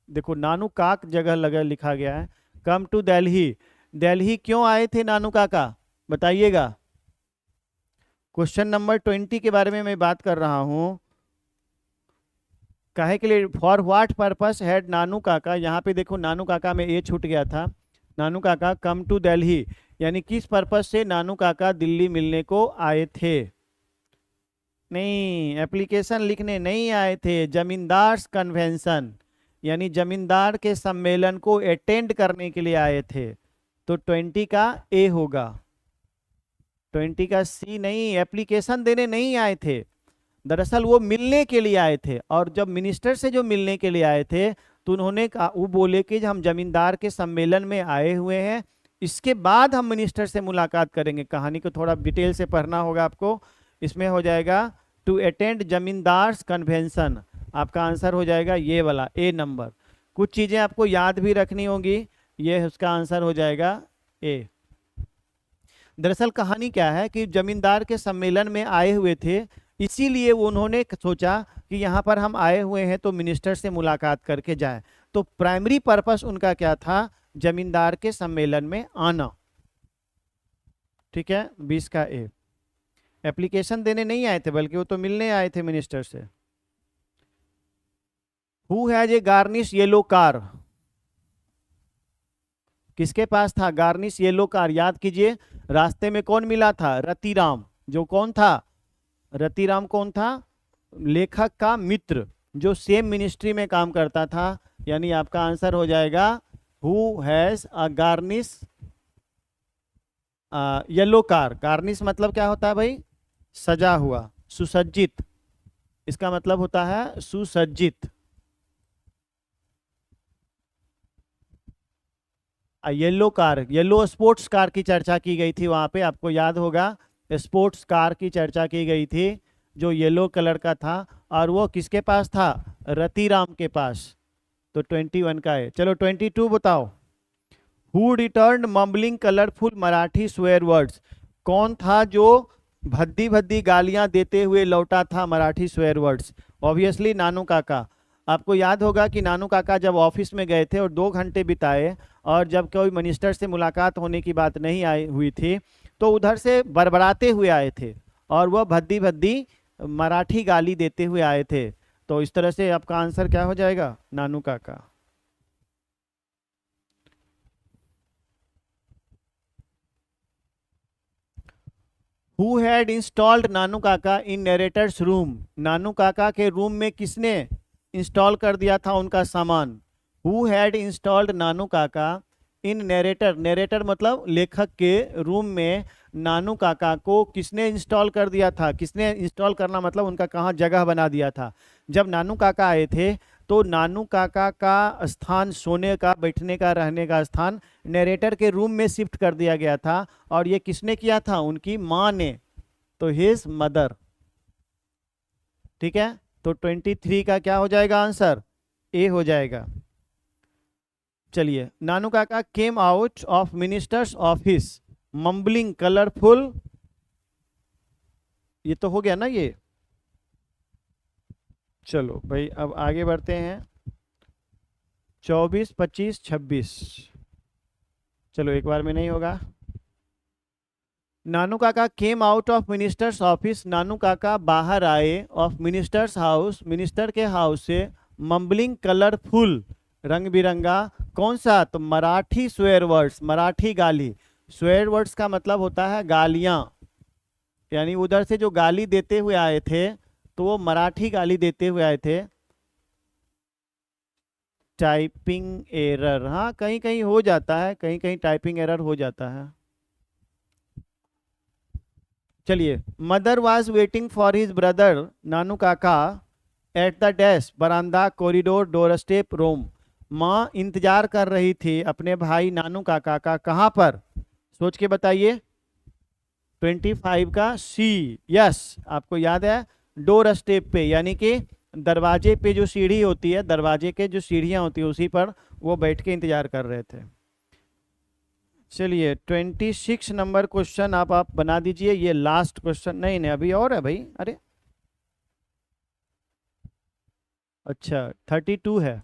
देखो नानू काक जगह लगा लिखा गया है, कम टू दिल्ली। दिल्ली क्यों आए थे नानू काका? बताइएगा। क्वेश्चन नंबर 20 के बारे में मैं बात कर रहा हूं। काहे के लिए? फॉर व्हाट पर्पस हैड नानू काका, यहाँ पे देखो नानू काका में ए छूट गया था। नानू काका कम टू दिल्ली, यानी किस पर्पस से नानू काका दिल्ली मिलने को आए थे? नहीं, एप्लीकेशन लिखने नहीं आए थे, जमींदार्स कन्वेंशन, यानी जमींदार के सम्मेलन को अटेंड करने के लिए आए थे। तो 20 का ए होगा। 20 का सी नहीं, एप्लीकेशन देने नहीं आए थे, दरअसल वो मिलने के लिए आए थे। और जब मिनिस्टर से जो मिलने के लिए आए थे, तो उन्होंने कहा, वो बोले कि हम जमींदार के सम्मेलन में आए हुए हैं, इसके बाद हम मिनिस्टर से मुलाकात करेंगे। कहानी को थोड़ा डिटेल से पढ़ना होगा आपको। इसमें हो जाएगा टू अटेंड जमींदार्स कन्वेंशन, आपका आंसर हो जाएगा ये वाला ए नंबर। कुछ चीजें आपको याद भी रखनी होगी, ये उसका आंसर हो जाएगा ए। दरअसल कहानी क्या है कि जमींदार के सम्मेलन में आए हुए थे, इसीलिए उन्होंने सोचा कि यहाँ पर हम आए हुए हैं तो मिनिस्टर से मुलाकात करके जाएं। तो प्राइमरी पर्पस उनका क्या था? जमींदार के सम्मेलन में आना। ठीक है, 20 का ए। एप्लीकेशन देने नहीं आए थे, बल्कि वो तो मिलने आए थे मिनिस्टर से। Who has a garnish yellow car, किसके पास था गार्निश येलो कार? याद कीजिए, रास्ते में कौन मिला था? रतिराम। जो कौन था? रतिराम कौन था? लेखक का मित्र, जो सेम मिनिस्ट्री में काम करता था। यानी आपका आंसर हो जाएगा who has a garnish yellow car. Garnish मतलब क्या होता है भाई? सजा हुआ, सुसज्जित, इसका मतलब होता है सुसज्जित। Yellow car, yellow sports car की चर्चा की गई थी वहां पे, आपको याद होगा, स्पोर्ट्स कार की चर्चा की गई थी जो येलो कलर का था, और वो किसके पास था? रतिराम के पास। तो 21 का है। चलो 22 बताओ। Who return mumbling colourful Marathi swear words, कौन था जो भद्दी भद्दी गालियां देते हुए लौटा था मराठी स्वेयर वर्ड्स? ऑब्वियसली नानू काका। आपको याद होगा कि नानू काका जब ऑफिस में गए थे और 2 घंटे बिताए, और जब कोई मिनिस्टर से मुलाकात होने की बात नहीं आई हुई थी, तो उधर से बड़बड़ाते हुए आए थे और वह भद्दी भद्दी मराठी गाली देते हुए आए थे। तो इस तरह से आपका आंसर क्या हो जाएगा? नानू काका। हु हैड इंस्टॉल्ड नानू काका इन नरेटर्स रूम, नानू काका के रूम में किसने इंस्टॉल कर दिया था उनका सामान? हु हैड इंस्टॉल्ड नानू काका इन नरेटर, नरेटर मतलब लेखक के रूम में नानू काका को किसने इंस्टॉल कर दिया था? किसने इंस्टॉल करना मतलब उनका कहाँ जगह बना दिया था? जब नानू काका आए थे तो नानू काका का स्थान, सोने का, बैठने का, रहने का स्थान नरेटर के रूम में शिफ्ट कर दिया गया था। और ये किसने किया था? उनकी माँ ने, तो हिज मदर। ठीक है, तो 23 का क्या हो जाएगा आंसर? ए हो जाएगा। चलिए, नानू Kaka came out of minister's office mumbling colourful, ये तो हो गया ना ये। चलो भाई अब आगे बढ़ते हैं। 24, 25, 26, चलो एक बार में नहीं होगा। Nanu Kaka came out of minister's office, Nanu Kaka बाहर आए ऑफ मिनिस्टर्स हाउस, मिनिस्टर के हाउस से, मम्बलिंग कलरफुल, रंग बिरंगा, कौन सा? तो मराठी स्वेयर वर्ड्स, मराठी गाली। स्वेयर वर्ड्स का मतलब होता है गालियां, यानी उधर से जो गाली देते हुए आए थे तो वो मराठी गाली देते हुए आए थे। टाइपिंग एरर, हाँ कहीं कहीं हो जाता है, कहीं कहीं टाइपिंग एरर हो जाता है। चलिए, mother was waiting for his brother Nanu Kaka at the dash बरामदा कॉरिडोर डोर स्टेप रोम, माँ इंतजार कर रही थी अपने भाई नानू काका का, कहाँ पर? सोच के बताइए। 25 का सी, यस, आपको याद है, डोर स्टेप पे, यानी कि दरवाजे पे जो सीढ़ी होती है, दरवाजे के जो सीढ़ियाँ होती है उसी पर वो बैठ के इंतजार कर रहे थे। चलिए 26 नंबर क्वेश्चन आप बना दीजिए, ये लास्ट क्वेश्चन, नहीं नहीं अभी और है भाई, अरे अच्छा 32 है।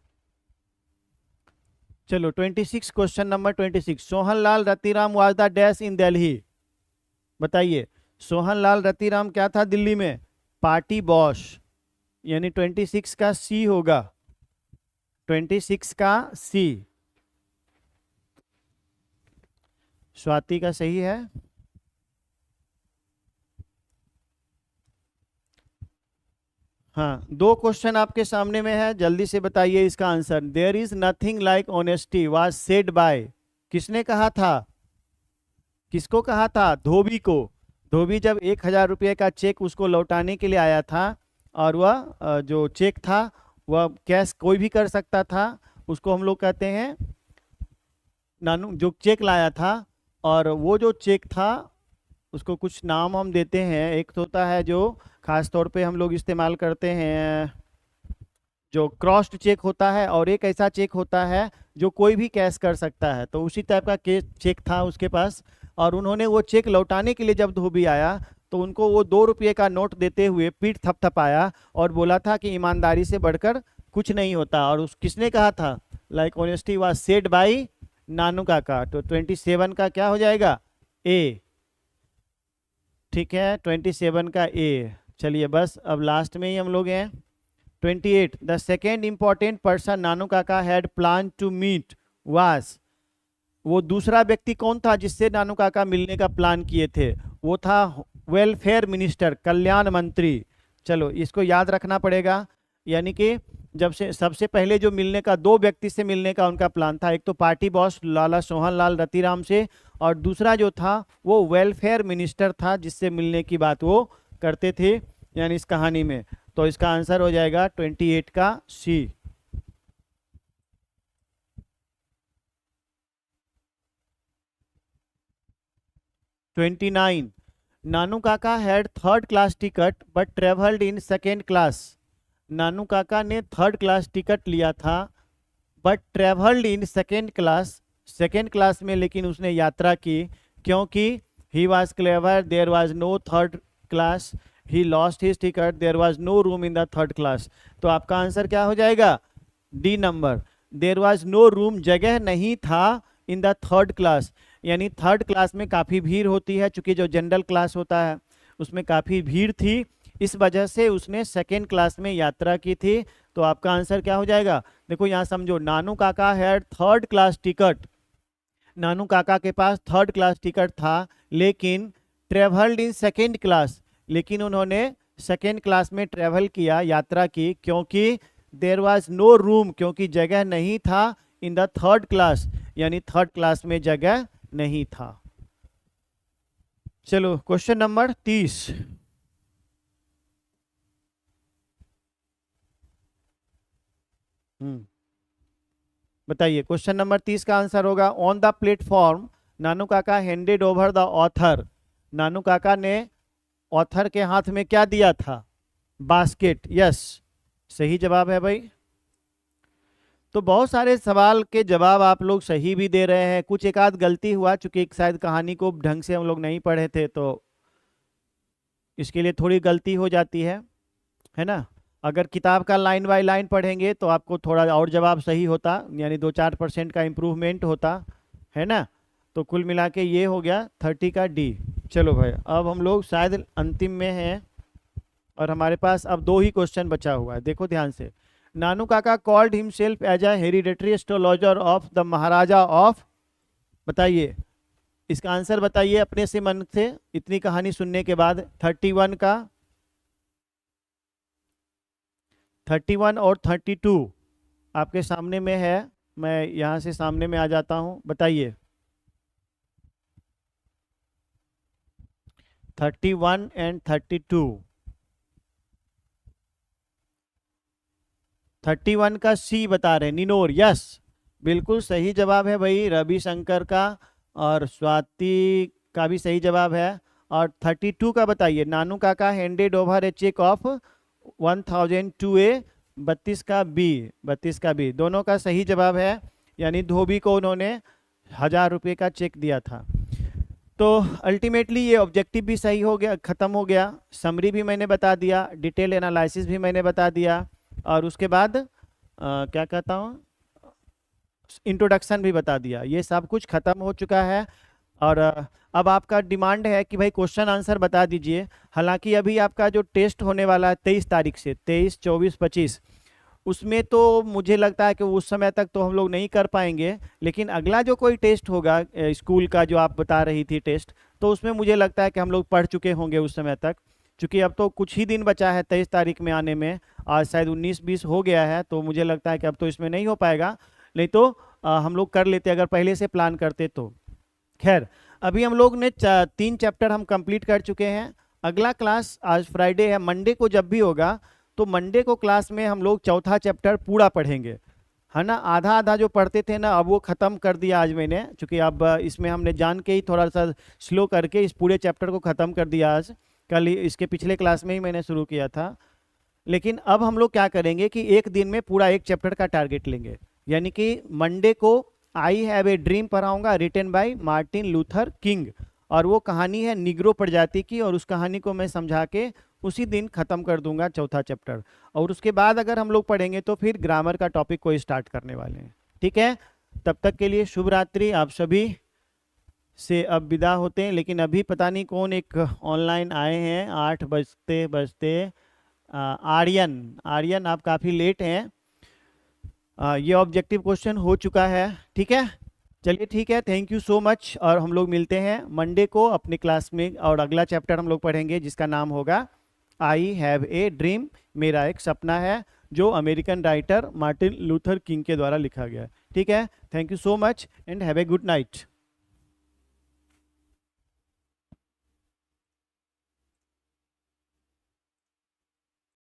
चलो 26, question number 26, Sohanlal Ratiram was the dash in Delhi, बताइए। सोहनलाल रतिराम क्या था दिल्ली में? पार्टी बॉस, यानी 26 का सी होगा, 26 का सी। स्वाति का सही है। हाँ, दो क्वेश्चन आपके सामने में है, जल्दी से बताइए इसका answer. There is nothing like honesty was said by, किसने कहा था? किसको कहा था? धोबी को। धोबी जब 1,000 रुपये का चेक उसको लौटाने के लिए आया था, और वह जो चेक था वह कैश कोई भी कर सकता था, उसको हम लोग कहते हैं नानू, जो चेक लाया था, और वो जो चेक था उसको कुछ नाम हम देते हैं। एक तो होता है जो खास तौर पे हम लोग इस्तेमाल करते हैं, जो क्रॉस्ड चेक होता है, और एक ऐसा चेक होता है जो कोई भी कैश कर सकता है, तो उसी टाइप का चेक था उसके पास। और उन्होंने वो चेक लौटाने के लिए जब धोबी आया तो उनको वो 2 रुपये का नोट देते हुए पीठ थपथपाया और बोला था कि ईमानदारी से बढ़कर कुछ नहीं होता। और उस किसने कहा था? Like honesty was said by Nanu Kaka. तो 27 का क्या हो जाएगा? ए। ठीक है, 27 का ए। चलिए बस अब लास्ट में ही हम लोग हैं। 28, the second important person Nanu Kaka had plan to meet was, वो दूसरा व्यक्ति कौन था जिससे नानू काका मिलने का प्लान किए थे? वो था वेलफेयर मिनिस्टर, कल्याण मंत्री। चलो इसको याद रखना पड़ेगा, यानी कि जब से सबसे पहले जो मिलने का, दो व्यक्ति से मिलने का उनका प्लान था, एक तो पार्टी बॉस लाला सोहनलाल रतिराम से, और दूसरा जो था वो वेलफेयर मिनिस्टर था जिससे मिलने की बात वो करते थे, यानी इस कहानी में। तो इसका आंसर हो जाएगा 28 का सी। Twenty nine, Nanu Kaka had third class ticket but travelled in second class, Nanu Kaka ने थर्ड क्लास टिकट लिया था but travelled in second class, second class में लेकिन उसने यात्रा की, क्योंकि he was clever, there was no third class, he lost his ticket, there was no room in the third class. तो आपका आंसर क्या हो जाएगा? D number, there was no room, जगह नहीं था इन द थर्ड क्लास, यानी थर्ड क्लास में काफ़ी भीड़ होती है, चूंकि जो जनरल क्लास होता है उसमें काफ़ी भीड़ थी, इस वजह से उसने सेकेंड क्लास में यात्रा की थी। तो आपका आंसर क्या हो जाएगा? देखो यहाँ समझो, नानू Kaka had third class ticket, नानू काका के पास थर्ड क्लास टिकट था, लेकिन ट्रेवल्ड इन सेकेंड क्लास, लेकिन उन्होंने सेकेंड क्लास में ट्रेवल किया, यात्रा की, क्योंकि देर वॉज नो रूम, क्योंकि जगह नहीं था इन द थर्ड क्लास, यानी थर्ड क्लास में जगह नहीं था। चलो क्वेश्चन नंबर 30, बताइए, क्वेश्चन नंबर 30 का आंसर होगा on the platform Nanu Kaka handed over the author. नानू काका ने ऑथर के हाथ में क्या दिया था? बास्केट। यस, सही जवाब है भाई। तो बहुत सारे सवाल के जवाब आप लोग सही भी दे रहे हैं, कुछ एक आध गलती हुआ, चूंकि शायद कहानी को ढंग से हम लोग नहीं पढ़े थे तो इसके लिए थोड़ी गलती हो जाती है ना। अगर किताब का लाइन बाय लाइन पढ़ेंगे तो आपको थोड़ा और जवाब सही होता, यानी 2-4% का इम्प्रूवमेंट होता, है ना। तो कुल मिला के ये हो गया 30 का डी। चलो भाई, अब हम लोग शायद अंतिम में हैं और हमारे पास अब 2 ही क्वेश्चन बचा हुआ है। देखो ध्यान से, Nanu Kaka called himself as a hereditary astrologer of the maharaja of. बताइए, इसका आंसर बताइए अपने से मन से, इतनी कहानी सुनने के बाद। 31 का, 31 और 32 आपके सामने में है। मैं यहाँ से सामने में आ जाता हूँ, बताइए। 31 एंड 32। 31 का सी बता रहे हैं, निनोर। यस, बिल्कुल सही जवाब है भाई, रविशंकर का और स्वाति का भी सही जवाब है। और 32 का बताइए, Nanu Kaka handed over a cheque of 1000 to A. 32 का बी, 32 का बी, दोनों का सही जवाब है, यानी धोबी को उन्होंने 1000 रुपये का चेक दिया था। तो अल्टीमेटली ये ऑब्जेक्टिव भी सही हो गया, खत्म हो गया। समरी भी मैंने बता दिया, डिटेल एनालिसिस भी मैंने बता दिया, और उसके बाद क्या कहता हूँ, इंट्रोडक्शन भी बता दिया। ये सब कुछ खत्म हो चुका है। और अब आपका डिमांड है कि भाई क्वेश्चन आंसर बता दीजिए। हालांकि अभी आपका जो टेस्ट होने वाला है 23 तारीख से, 23, 24, 25, उसमें तो मुझे लगता है कि उस समय तक तो हम लोग नहीं कर पाएंगे, लेकिन अगला जो कोई टेस्ट होगा स्कूल का जो आप बता रही थी टेस्ट, तो उसमें मुझे लगता है कि हम लोग पढ़ चुके होंगे उस समय तक। क्योंकि अब तो कुछ ही दिन बचा है 23 तारीख में आने में, आज शायद 19-20 हो गया है, तो मुझे लगता है कि अब तो इसमें नहीं हो पाएगा। नहीं तो हम लोग कर लेते अगर पहले से प्लान करते तो। खैर, अभी हम लोग ने 3 चैप्टर हम कंप्लीट कर चुके हैं। अगला क्लास, आज फ्राइडे है, मंडे को जब भी होगा तो मंडे को क्लास में हम लोग 4था चैप्टर पूरा पढ़ेंगे, है ना। आधा आधा जो पढ़ते थे ना, अब वो ख़त्म कर दिया आज मैंने, क्योंकि अब इसमें हमने जान के ही थोड़ा सा स्लो करके इस पूरे चैप्टर को ख़त्म कर दिया आज। कल इसके पिछले क्लास में ही मैंने शुरू किया था। लेकिन अब हम लोग क्या करेंगे कि एक दिन में पूरा एक चैप्टर का टारगेट लेंगे, यानी कि मंडे को आई हैव ए ड्रीम पढ़ाऊंगा, written by Martin Luther King, और वो कहानी है निग्रो प्रजाति की, और उस कहानी को मैं समझा के उसी दिन ख़त्म कर दूंगा 4था चैप्टर। और उसके बाद अगर हम लोग पढ़ेंगे तो फिर ग्रामर का टॉपिक को स्टार्ट करने वाले हैं। ठीक है, तब तक के लिए शुभ रात्रि। आप सभी से अब विदा होते हैं, लेकिन अभी पता नहीं कौन एक ऑनलाइन आए हैं 8 बजते बजते। आर्यन आप काफ़ी लेट हैं। ये ऑब्जेक्टिव क्वेश्चन हो चुका है। ठीक है, चलिए ठीक है, थैंक यू सो मच। और हम लोग मिलते हैं मंडे को अपने क्लास में, और अगला चैप्टर हम लोग पढ़ेंगे जिसका नाम होगा आई हैव ए ड्रीम, मेरा एक सपना है, जो American writer Martin Luther king के द्वारा लिखा गया है। ठीक है, thank you so much and have a good night.